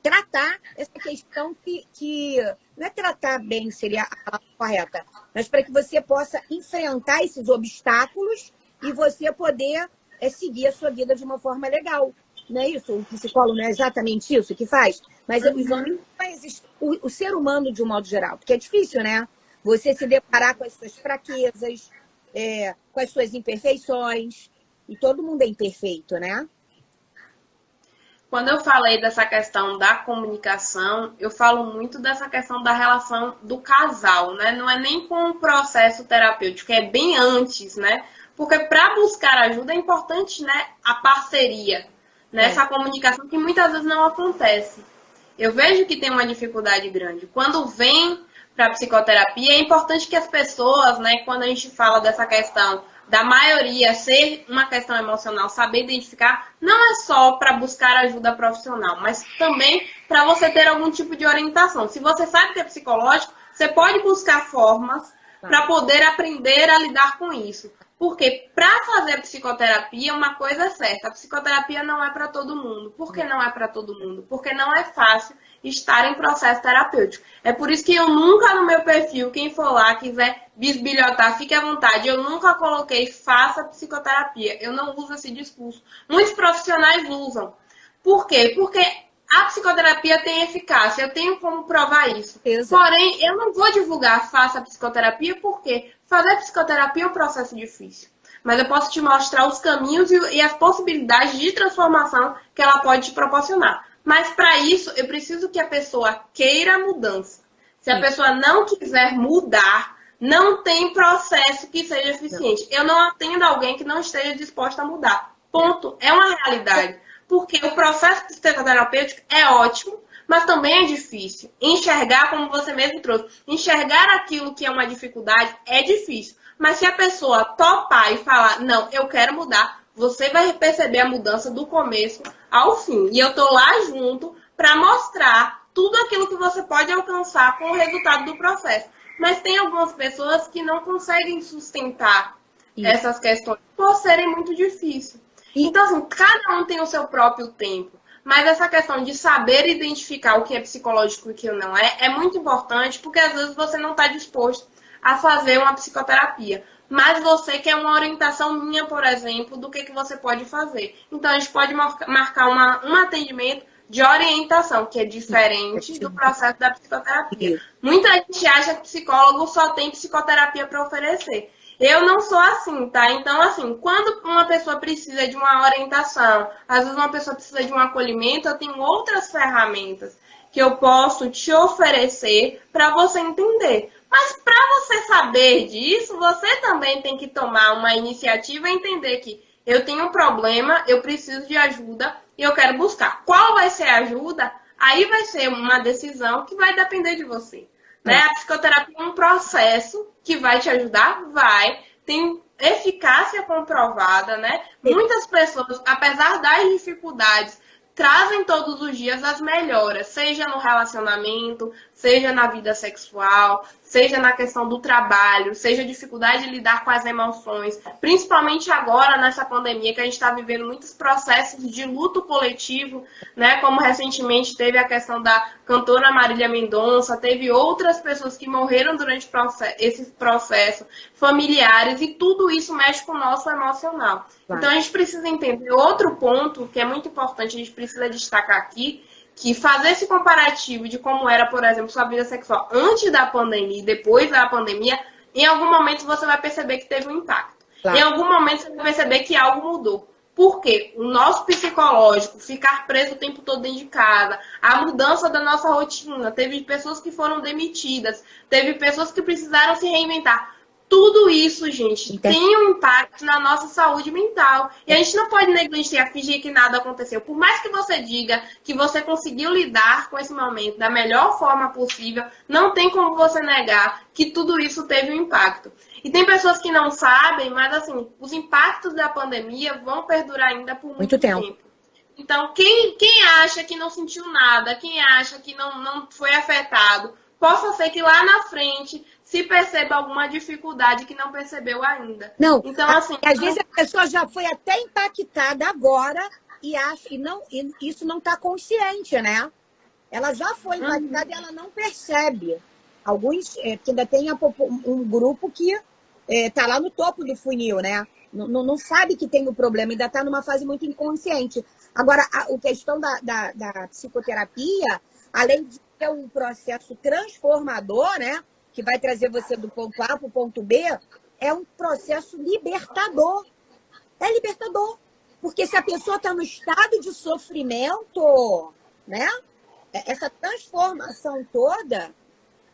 tratar essa questão que não é tratar bem, seria a palavra correta, mas para que você possa enfrentar esses obstáculos e você poder seguir a sua vida de uma forma legal. Não é isso? O psicólogo não é exatamente isso que faz? Mas os homens, o ser humano de um modo geral, porque é difícil, né? Você se deparar com as suas fraquezas, com as suas imperfeições, e todo mundo é imperfeito, né? Quando eu falei dessa questão da comunicação, eu falo muito dessa questão da relação do casal, né? Não é nem com o processo terapêutico, é bem antes, né? Porque para buscar ajuda é importante, né, a parceria, né? Essa comunicação que muitas vezes não acontece. Eu vejo que tem uma dificuldade grande. Quando vem para a psicoterapia, é importante que as pessoas, né, quando a gente fala dessa questão da maioria ser uma questão emocional, saber identificar, não é só para buscar ajuda profissional, mas também para você ter algum tipo de orientação. Se você sabe que é psicológico, você pode buscar formas para poder aprender a lidar com isso. Porque para fazer psicoterapia, uma coisa é certa, a psicoterapia não é para todo mundo. Por que não é para todo mundo? Porque não é fácil estar em processo terapêutico. É por isso que eu nunca no meu perfil, quem for lá, quiser bisbilhotar, fique à vontade, eu nunca coloquei faça psicoterapia. Eu não uso esse discurso. Muitos profissionais usam. Por quê? Porque a psicoterapia tem eficácia, eu tenho como provar isso. Exato. Porém, eu não vou divulgar faça psicoterapia, porque fazer psicoterapia é um processo difícil. Mas eu posso te mostrar os caminhos e as possibilidades de transformação que ela pode te proporcionar. Mas para isso, eu preciso que a pessoa queira a mudança. Se a pessoa não quiser mudar, não tem processo que seja eficiente. Eu não atendo alguém que não esteja disposto a mudar. Ponto. É uma realidade. Porque o processo psicoterapêutico é ótimo, mas também é difícil. Enxergar, como você mesmo trouxe, enxergar aquilo que é uma dificuldade é difícil. Mas se a pessoa topar e falar, não, eu quero mudar, você vai perceber a mudança do começo ao fim. E eu tô lá junto para mostrar tudo aquilo que você pode alcançar com o resultado do processo. Mas tem algumas pessoas que não conseguem sustentar essas questões por serem muito difíceis. Então, assim, cada um tem o seu próprio tempo. Mas essa questão de saber identificar o que é psicológico e o que não é muito importante, porque às vezes você não está disposto a fazer uma psicoterapia. Mas você quer uma orientação minha, por exemplo, do que você pode fazer. Então, a gente pode marcar um atendimento de orientação, que é diferente do processo da psicoterapia. Muita gente acha que psicólogo só tem psicoterapia para oferecer. Eu não sou assim, tá? Então, assim, quando uma pessoa precisa de uma orientação, às vezes uma pessoa precisa de um acolhimento, eu tenho outras ferramentas que eu posso te oferecer para você entender. Mas para você saber disso, você também tem que tomar uma iniciativa e entender que eu tenho um problema, eu preciso de ajuda e eu quero buscar. Qual vai ser a ajuda? Aí vai ser uma decisão que vai depender de você. Né? A psicoterapia é um processo que vai te ajudar? Vai. Tem eficácia comprovada, né? Muitas pessoas, apesar das dificuldades, trazem todos os dias as melhoras, seja no relacionamento, seja na vida sexual, seja na questão do trabalho, seja dificuldade de lidar com as emoções, principalmente agora nessa pandemia que a gente está vivendo muitos processos de luto coletivo, né? Como recentemente teve a questão da cantora Marília Mendonça, teve outras pessoas que morreram durante esse processo, familiares, e tudo isso mexe com o nosso emocional. Então a gente precisa entender outro ponto que é muito importante, a gente precisa destacar aqui, que fazer esse comparativo de como era, por exemplo, sua vida sexual antes da pandemia e depois da pandemia, em algum momento você vai perceber que teve um impacto. Em algum momento você vai perceber que algo mudou. Por quê? O nosso psicológico, ficar preso o tempo todo dentro de casa, a mudança da nossa rotina, teve pessoas que foram demitidas, teve pessoas que precisaram se reinventar. Tudo isso, gente, tem um impacto na nossa saúde mental. E a gente não pode negligenciar, fingir que nada aconteceu. Por mais que você diga que você conseguiu lidar com esse momento da melhor forma possível, não tem como você negar que tudo isso teve um impacto. E tem pessoas que não sabem, mas assim, os impactos da pandemia vão perdurar ainda por muito tempo. Então, quem acha que não sentiu nada, quem acha que não foi afetado, possa ser que lá na frente se perceba alguma dificuldade que não percebeu ainda. Não, então, assim, às vezes a pessoa já foi até impactada agora e acha e isso não está consciente, né? Ela já foi impactada e ela não percebe. Alguns, que ainda tem um grupo que está lá no topo do funil, né? Não sabe que tem o problema, ainda está numa fase muito inconsciente. Agora, a questão da psicoterapia, além de ser um processo transformador, né? Que vai trazer você do ponto A para o ponto B, é um processo libertador. É libertador. Porque se a pessoa está no estado de sofrimento, né? Essa transformação toda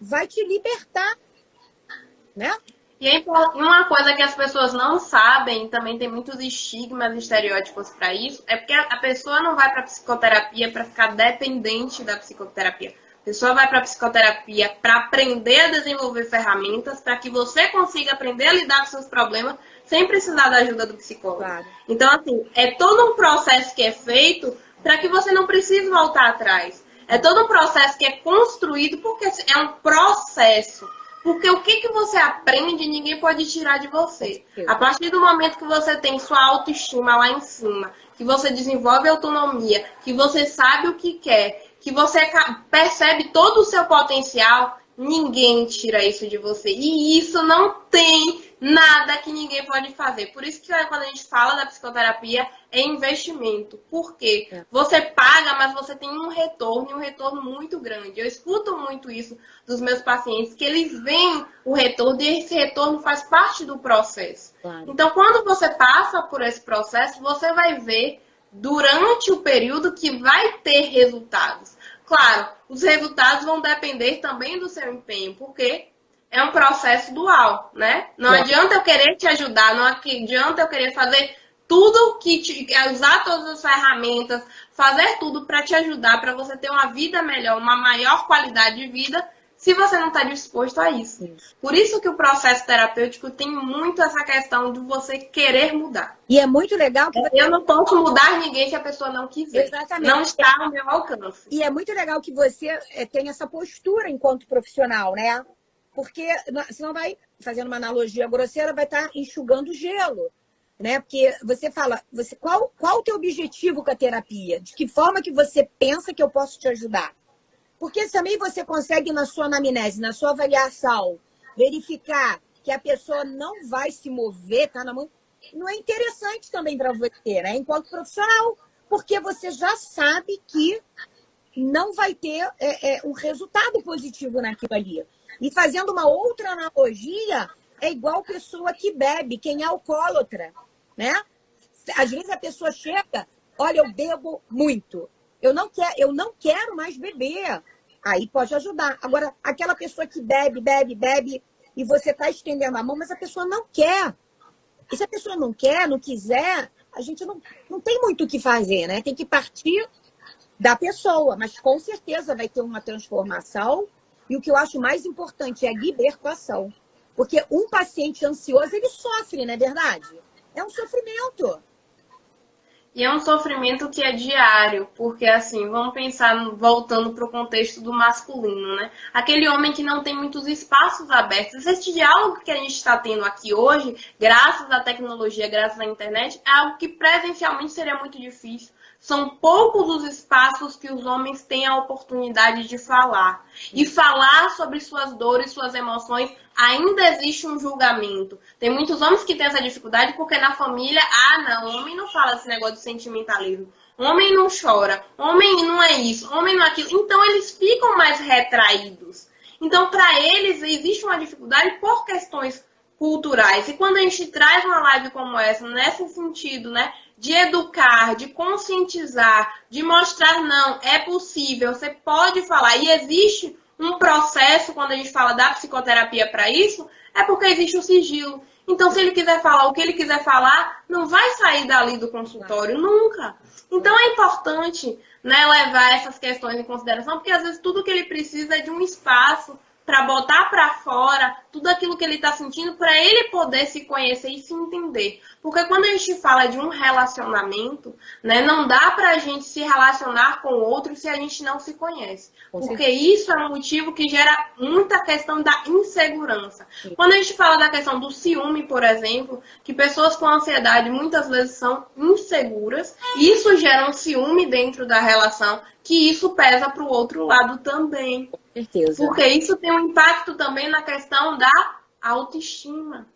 vai te libertar, né? E uma coisa que as pessoas não sabem, também tem muitos estigmas e estereótipos para isso, é porque a pessoa não vai para psicoterapia para ficar dependente da psicoterapia. A pessoa vai para psicoterapia para aprender a desenvolver ferramentas para que você consiga aprender a lidar com seus problemas sem precisar da ajuda do psicólogo. Claro. Então, assim, é todo um processo que é feito para que você não precise voltar atrás. É todo um processo que é construído porque é um processo. Porque o que você aprende, ninguém pode tirar de você. A partir do momento que você tem sua autoestima lá em cima, que você desenvolve autonomia, que você sabe o que quer, que você percebe todo o seu potencial, ninguém tira isso de você. E isso não tem nada que ninguém pode fazer. Por isso que quando a gente fala da psicoterapia, é investimento. Por quê? Você paga, mas você tem um retorno, e um retorno muito grande. Eu escuto muito isso dos meus pacientes, que eles veem o retorno e esse retorno faz parte do processo. Claro. Então, quando você passa por esse processo, você vai ver durante o período que vai ter resultados. Claro, os resultados vão depender também do seu empenho, porque é um processo dual, né? Não adianta eu querer te ajudar, não adianta eu querer fazer tudo, usar todas as ferramentas, fazer tudo para te ajudar, para você ter uma vida melhor, uma maior qualidade de vida, se você não está disposto a isso. Por isso que o processo terapêutico tem muito essa questão de você querer mudar. E é muito legal que eu não posso mudar ninguém se a pessoa não quiser. Exatamente. Não está ao meu alcance. E é muito legal que você tenha essa postura enquanto profissional, né? Porque senão vai, fazendo uma analogia grosseira, vai estar enxugando gelo, né? Porque você fala, qual o teu objetivo com a terapia? De que forma que você pensa que eu posso te ajudar? Porque também você consegue, na sua anamnese, na sua avaliação, verificar que a pessoa não vai se mover, tá na mão. Não é interessante também para você, né? Enquanto profissional, porque você já sabe que não vai ter um resultado positivo naquilo ali. E fazendo uma outra analogia, é igual pessoa que bebe, quem é alcoólatra, né? Às vezes a pessoa chega, olha, eu bebo muito. Eu não quero mais beber. Aí pode ajudar. Agora, aquela pessoa que bebe, e você está estendendo a mão, mas a pessoa não quer. E se a pessoa não quer, não quiser, a gente não tem muito o que fazer, né? Tem que partir da pessoa, mas com certeza vai ter uma transformação. E o que eu acho mais importante é a libertação. Porque um paciente ansioso, ele sofre, não é verdade? É um sofrimento. E é um sofrimento que é diário, porque assim, vamos pensar, voltando para o contexto do masculino, né? Aquele homem que não tem muitos espaços abertos. Esse diálogo que a gente está tendo aqui hoje, graças à tecnologia, graças à internet, é algo que presencialmente seria muito difícil. São poucos os espaços que os homens têm a oportunidade de falar. E falar sobre suas dores, suas emoções, ainda existe um julgamento. Tem muitos homens que têm essa dificuldade porque na família, não, homem não fala esse negócio de sentimentalismo. Homem não chora, homem não é isso, homem não é aquilo. Então eles ficam mais retraídos. Então para eles existe uma dificuldade por questões culturais. E quando a gente traz uma live como essa, nesse sentido, né, de educar, de conscientizar, de mostrar, não, é possível, você pode falar. E existe um processo, quando a gente fala da psicoterapia para isso, é porque existe o sigilo. Então, se ele quiser falar o que ele quiser falar, não vai sair dali do consultório nunca. Então, é importante, né, levar essas questões em consideração, porque às vezes tudo que ele precisa é de um espaço para botar para fora tudo aquilo que ele está sentindo, para ele poder se conhecer e se entender. Porque quando a gente fala de um relacionamento, né, não dá para a gente se relacionar com o outro se a gente não se conhece. Porque isso é um motivo que gera muita questão da insegurança. Quando a gente fala da questão do ciúme, por exemplo, que pessoas com ansiedade muitas vezes são inseguras, isso gera um ciúme dentro da relação, que isso pesa para o outro lado também. Com certeza. Porque isso tem um impacto também na questão da autoestima.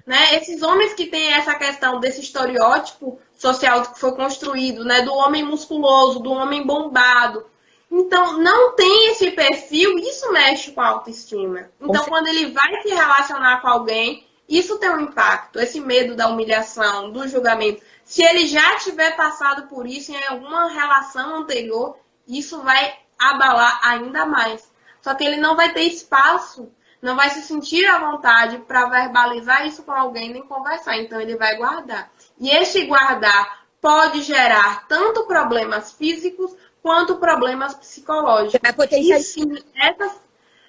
Né? Esses homens que têm essa questão desse estereótipo social que foi construído, né? Do homem musculoso, do homem bombado. Então, não tem esse perfil, isso mexe com a autoestima. Então, quando ele vai se relacionar com alguém, isso tem um impacto. Esse medo da humilhação, do julgamento. Se ele já tiver passado por isso em alguma relação anterior, isso vai abalar ainda mais. Só que ele não vai ter espaço, não vai se sentir à vontade para verbalizar isso com alguém nem conversar. Então, ele vai guardar. E esse guardar pode gerar tanto problemas físicos quanto problemas psicológicos. E sim,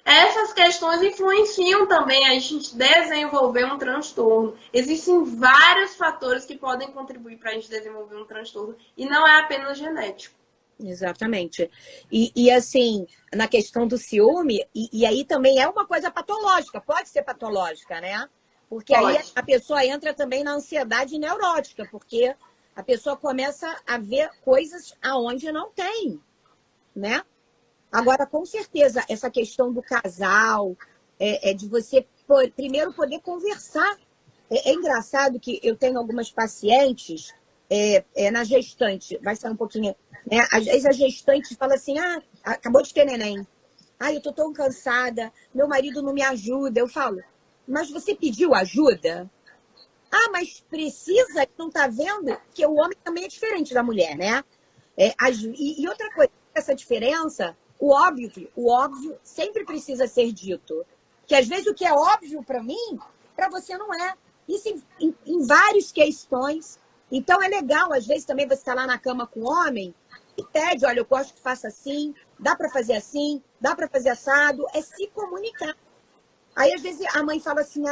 essas questões influenciam também a gente desenvolver um transtorno. Existem vários fatores que podem contribuir para a gente desenvolver um transtorno e não é apenas genético. Exatamente. E assim, na questão do ciúme, e aí também é uma coisa patológica, pode ser patológica, né? Porque aí a pessoa entra também na ansiedade neurótica, porque a pessoa começa a ver coisas aonde não tem, né? Agora, com certeza, essa questão do casal, de você primeiro poder conversar. É engraçado que eu tenho algumas pacientes na gestante, vai ser um pouquinho, né? Às vezes a gestante fala assim, acabou de ter neném. Eu tô tão cansada, meu marido não me ajuda. Eu falo, mas você pediu ajuda? Mas precisa, não tá vendo que o homem também é diferente da mulher, né? E outra coisa, essa diferença, o óbvio sempre precisa ser dito. Que às vezes o que é óbvio para mim, para você não é. Isso em várias questões. Então é legal, às vezes também você está lá na cama com o homem e pede, olha, eu gosto que faça assim, dá para fazer assim, dá para fazer assado, é se comunicar. Aí às vezes a mãe fala assim,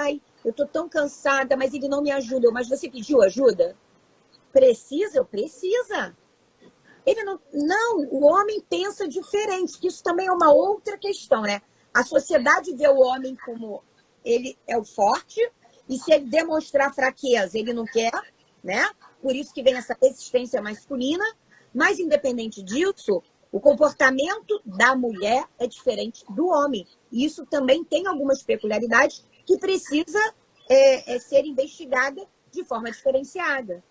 eu tô tão cansada, mas ele não me ajuda. Mas você pediu ajuda? Precisa? Precisa. Ele não, o homem pensa diferente, que isso também é uma outra questão, né? A sociedade vê o homem como ele é o forte, e se ele demonstrar fraqueza, ele não quer, né? Por isso que vem essa resistência masculina, mas independente disso, o comportamento da mulher é diferente do homem. E isso também tem algumas peculiaridades que precisa ser investigada de forma diferenciada.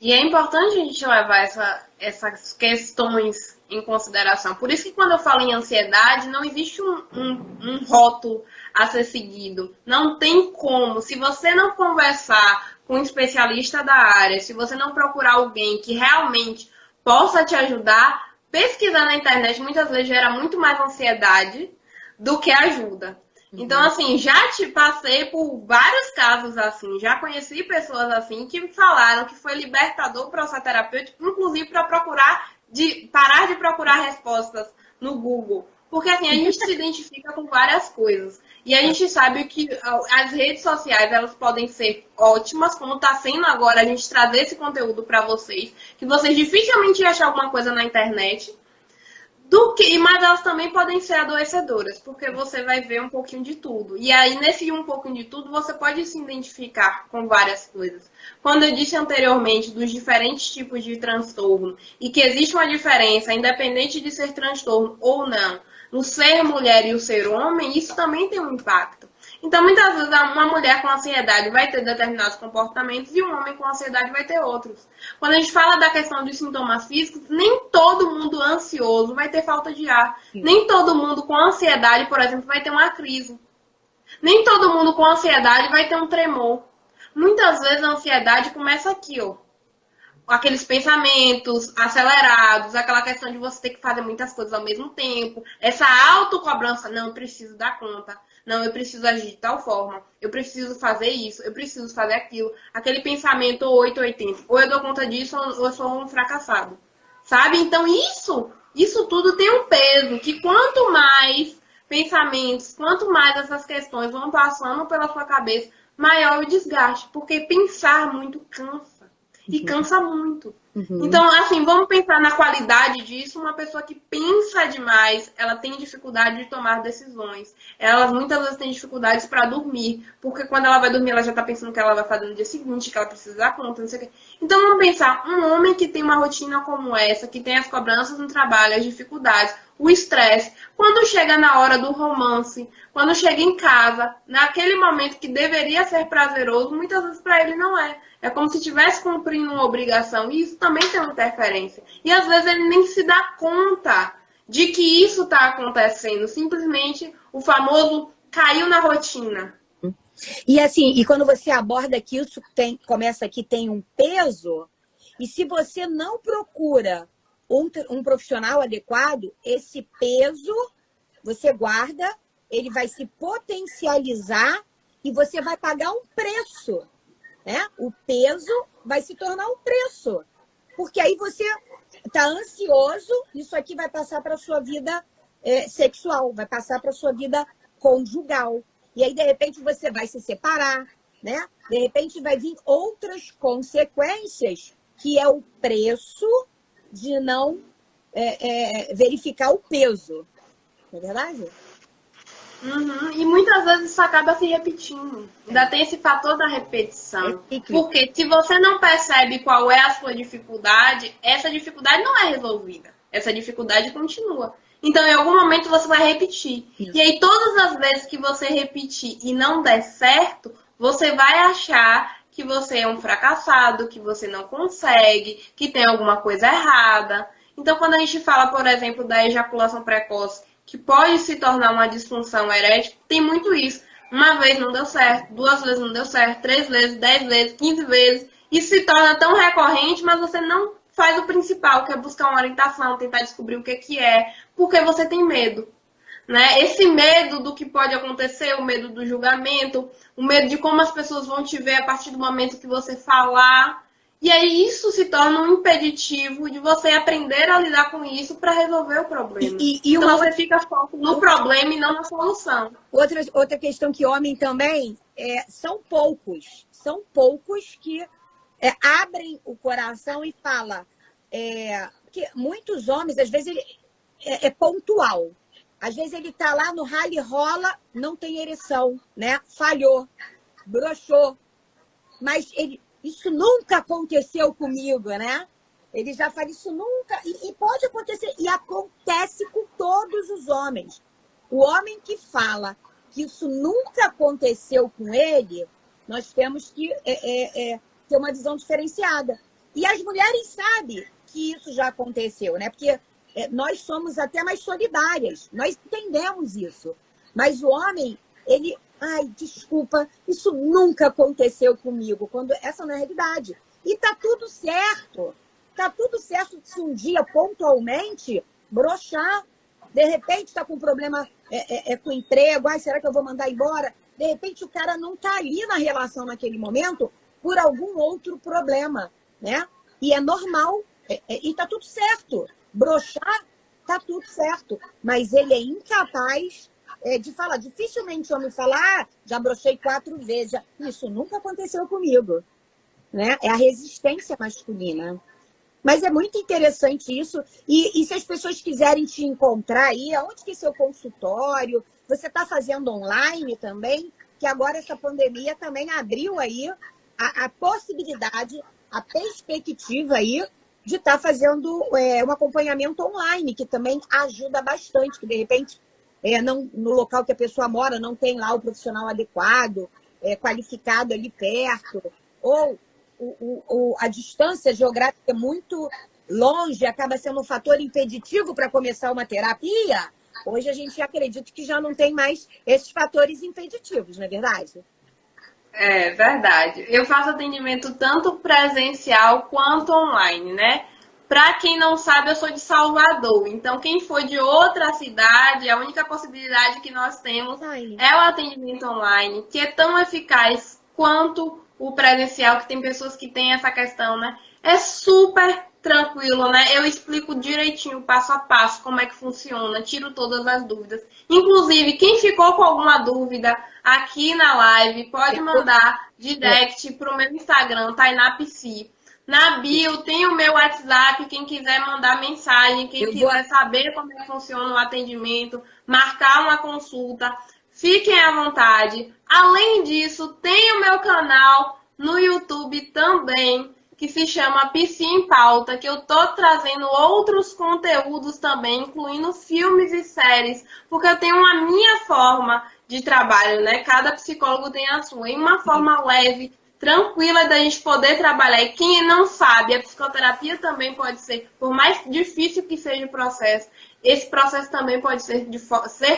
E é importante a gente levar essas questões em consideração. Por isso que quando eu falo em ansiedade, não existe um rótulo a ser seguido. Não tem como. Se você não conversar com um especialista da área, se você não procurar alguém que realmente possa te ajudar, pesquisar na internet muitas vezes gera muito mais ansiedade do que ajuda. Então, assim, já te passei por vários casos assim, já conheci pessoas assim que falaram que foi libertador o processo terapêutico, inclusive para parar de procurar respostas no Google. Porque assim, a gente se identifica com várias coisas. E a gente sabe que as redes sociais, elas podem ser ótimas, como está sendo agora a gente trazer esse conteúdo para vocês, que vocês dificilmente iam achar alguma coisa na internet. Mas elas também podem ser adoecedoras, porque você vai ver um pouquinho de tudo. E aí, nesse um pouquinho de tudo, você pode se identificar com várias coisas. Quando eu disse anteriormente dos diferentes tipos de transtorno, e que existe uma diferença, independente de ser transtorno ou não, no ser mulher e o ser homem, isso também tem um impacto. Então, muitas vezes, uma mulher com ansiedade vai ter determinados comportamentos e um homem com ansiedade vai ter outros. Quando a gente fala da questão dos sintomas físicos, nem todo mundo ansioso vai ter falta de ar. Nem todo mundo com ansiedade, por exemplo, vai ter uma crise. Nem todo mundo com ansiedade vai ter um tremor. Muitas vezes a ansiedade começa aqui, ó. Aqueles pensamentos acelerados, aquela questão de você ter que fazer muitas coisas ao mesmo tempo, essa autocobrança, não, eu preciso dar conta. Não, eu preciso agir de tal forma, eu preciso fazer isso, eu preciso fazer aquilo. Aquele pensamento 880, ou eu dou conta disso ou eu sou um fracassado. Sabe? Então isso Isso tudo tem um peso, que quanto mais pensamentos, quanto mais essas questões vão passando pela sua cabeça, maior o desgaste, porque pensar muito cansa. E cansa muito. Então, assim, vamos pensar na qualidade disso. Uma pessoa que pensa demais, ela tem dificuldade de tomar decisões. Ela muitas vezes tem dificuldades para dormir, porque quando ela vai dormir, ela já está pensando o que ela vai fazer no dia seguinte, que ela precisa dar conta, não sei o quê. Então, vamos pensar, um homem que tem uma rotina como essa, que tem as cobranças no trabalho, as dificuldades, o estresse, quando chega na hora do romance, quando chega em casa, naquele momento que deveria ser prazeroso, muitas vezes para ele não é. É como se estivesse cumprindo uma obrigação, e isso também tem uma interferência. E às vezes ele nem se dá conta de que isso está acontecendo. Simplesmente o famoso caiu na rotina. E assim, e quando você aborda que isso começa aqui, tem um peso, e se você não procura um profissional adequado, esse peso você guarda, ele vai se potencializar e você vai pagar um preço. Né? O peso vai se tornar um preço. Porque aí você está ansioso, isso aqui vai passar para a sua vida sexual, vai passar para a sua vida conjugal. E aí, de repente, você vai se separar, né? De repente, vai vir outras consequências, que é o preço de não verificar o peso. Não é verdade? E muitas vezes isso acaba se repetindo. Ainda tem esse fator da repetição. Porque se você não percebe qual é a sua dificuldade, essa dificuldade não é resolvida. Essa dificuldade continua. Então, em algum momento, você vai repetir. Isso. E aí, todas as vezes que você repetir e não der certo, você vai achar que você é um fracassado, que você não consegue, que tem alguma coisa errada. Então, quando a gente fala, por exemplo, da ejaculação precoce, que pode se tornar uma disfunção erétil, tem muito isso. Uma vez não deu certo, 2 vezes não deu certo, 3 vezes, 10 vezes, 15 vezes. Isso se torna tão recorrente, mas você não faz o principal, que é buscar uma orientação, tentar descobrir o que é, porque você tem medo. Né? Esse medo do que pode acontecer, o medo do julgamento, o medo de como as pessoas vão te ver a partir do momento que você falar. E aí isso se torna um impeditivo de você aprender a lidar com isso para resolver o problema. Então você fica foco no problema e não na solução. Outra questão que homem também são poucos que abrem o coração e falam. Porque muitos homens, às vezes, ele é pontual. Às vezes ele está lá no rally rola, não tem ereção, né? Falhou, broxou. Mas isso nunca aconteceu comigo, né? Ele já fala, isso nunca... E pode acontecer, e acontece com todos os homens. O homem que fala que isso nunca aconteceu com ele, nós temos que ter uma visão diferenciada. E as mulheres sabem que isso já aconteceu, né? Porque nós somos até mais solidárias, nós entendemos isso. Mas o homem, ele... Ai, desculpa, isso nunca aconteceu comigo, quando essa não é a realidade. E tá tudo certo. Tá tudo certo se um dia, pontualmente, broxar. De repente tá com problema com o emprego. Ai, será que eu vou mandar embora? De repente o cara não tá ali na relação naquele momento por algum outro problema, né? E é normal. E tá tudo certo. Broxar, tá tudo certo. Mas ele é incapaz... de falar, dificilmente o homem fala, já brochei 4 vezes. Isso nunca aconteceu comigo. Né? É a resistência masculina. Mas é muito interessante isso. E se as pessoas quiserem te encontrar aí, aonde que é seu consultório? Você está fazendo online também? Que agora essa pandemia também abriu aí a possibilidade, a perspectiva aí de estar fazendo um acompanhamento online, que também ajuda bastante, que de repente... no local que a pessoa mora, não tem lá o profissional adequado, qualificado ali perto, ou a distância geográfica é muito longe, acaba sendo um fator impeditivo para começar uma terapia. Hoje a gente acredita que já não tem mais esses fatores impeditivos, não é verdade? É verdade. Eu faço atendimento tanto presencial quanto online, né? Para quem não sabe, eu sou de Salvador. Então, quem for de outra cidade, a única possibilidade que nós temos é o atendimento online, que é tão eficaz quanto o presencial, que tem pessoas que têm essa questão, né? É super tranquilo, né? Eu explico direitinho, passo a passo, como é que funciona, tiro todas as dúvidas. Inclusive, quem ficou com alguma dúvida aqui na live, pode mandar direct pro meu Instagram, TaináPsi. Na bio tem o meu WhatsApp, quem quiser mandar mensagem, quem quiser saber como é que funciona o atendimento, marcar uma consulta, fiquem à vontade. Além disso, tem o meu canal no YouTube também, que se chama Psi em Pauta, que eu tô trazendo outros conteúdos também, incluindo filmes e séries, porque eu tenho a minha forma de trabalho, né? Cada psicólogo tem a sua, em uma forma leve, tranquila da gente poder trabalhar. E quem não sabe, a psicoterapia também pode ser, por mais difícil que seja o processo, esse processo também pode ser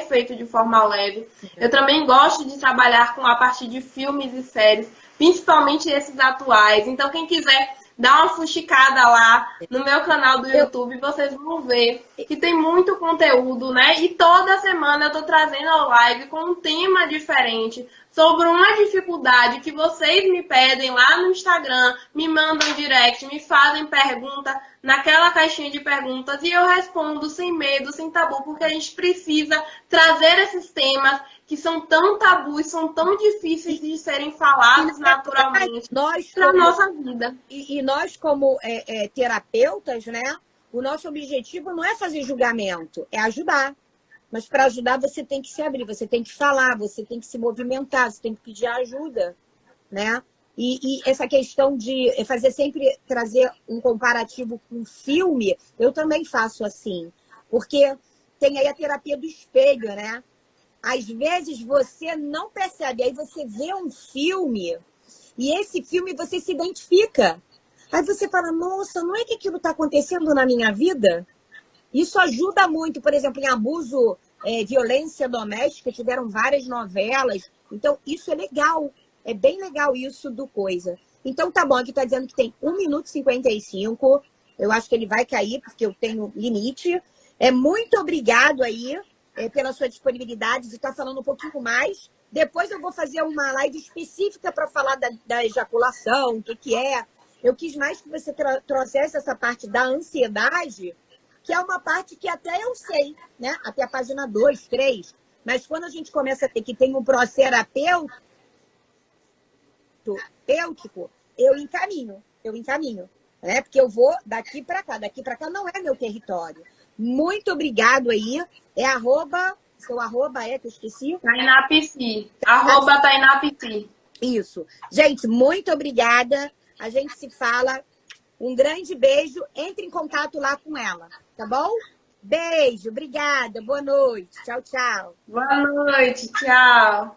feito de forma leve. Eu também gosto de trabalhar com a partir de filmes e séries, principalmente esses atuais. Então, quem quiser dar uma fuxicada lá no meu canal do YouTube, vocês vão ver que tem muito conteúdo, né? E toda semana eu tô trazendo a live com um tema diferente, sobre uma dificuldade que vocês me pedem lá no Instagram, me mandam direct, me fazem pergunta naquela caixinha de perguntas e eu respondo sem medo, sem tabu, porque a gente precisa trazer esses temas que são tão tabus, são tão difíceis de serem falados naturalmente para a nossa vida. E nós, como terapeutas, né? O nosso objetivo não é fazer julgamento, é ajudar. Mas para ajudar você tem que se abrir, você tem que falar, você tem que se movimentar, você tem que pedir ajuda, né? E essa questão de fazer sempre, trazer um comparativo com filme, eu também faço assim. Porque tem aí a terapia do espelho, né? Às vezes você não percebe, aí você vê um filme e esse filme você se identifica. Aí você fala, nossa, não é que aquilo está acontecendo na minha vida? Isso ajuda muito, por exemplo, em abuso, violência doméstica, tiveram várias novelas. Então, isso é legal. É bem legal isso do coisa. Então, tá bom, aqui tá dizendo que tem 1 minuto e 55. Eu acho que ele vai cair, porque eu tenho limite. Muito obrigado aí pela sua disponibilidade de estar falando um pouquinho mais. Depois eu vou fazer uma live específica para falar da ejaculação, o que é. Eu quis mais que você trouxesse essa parte da ansiedade, que é uma parte que até eu sei, né? Até a página 2, 3. Mas quando a gente começa a ter que tem um processo terapêutico, eu encaminho. Né? Porque eu vou daqui para cá não é meu território. Muito obrigado aí. Seu arroba que eu esqueci? TaináPsi. Arroba TaináPsi. Isso. Gente, muito obrigada. A gente se fala. Um grande beijo. Entre em contato lá com ela, tá bom? Beijo, obrigada. Boa noite. Tchau, tchau. Boa noite, tchau.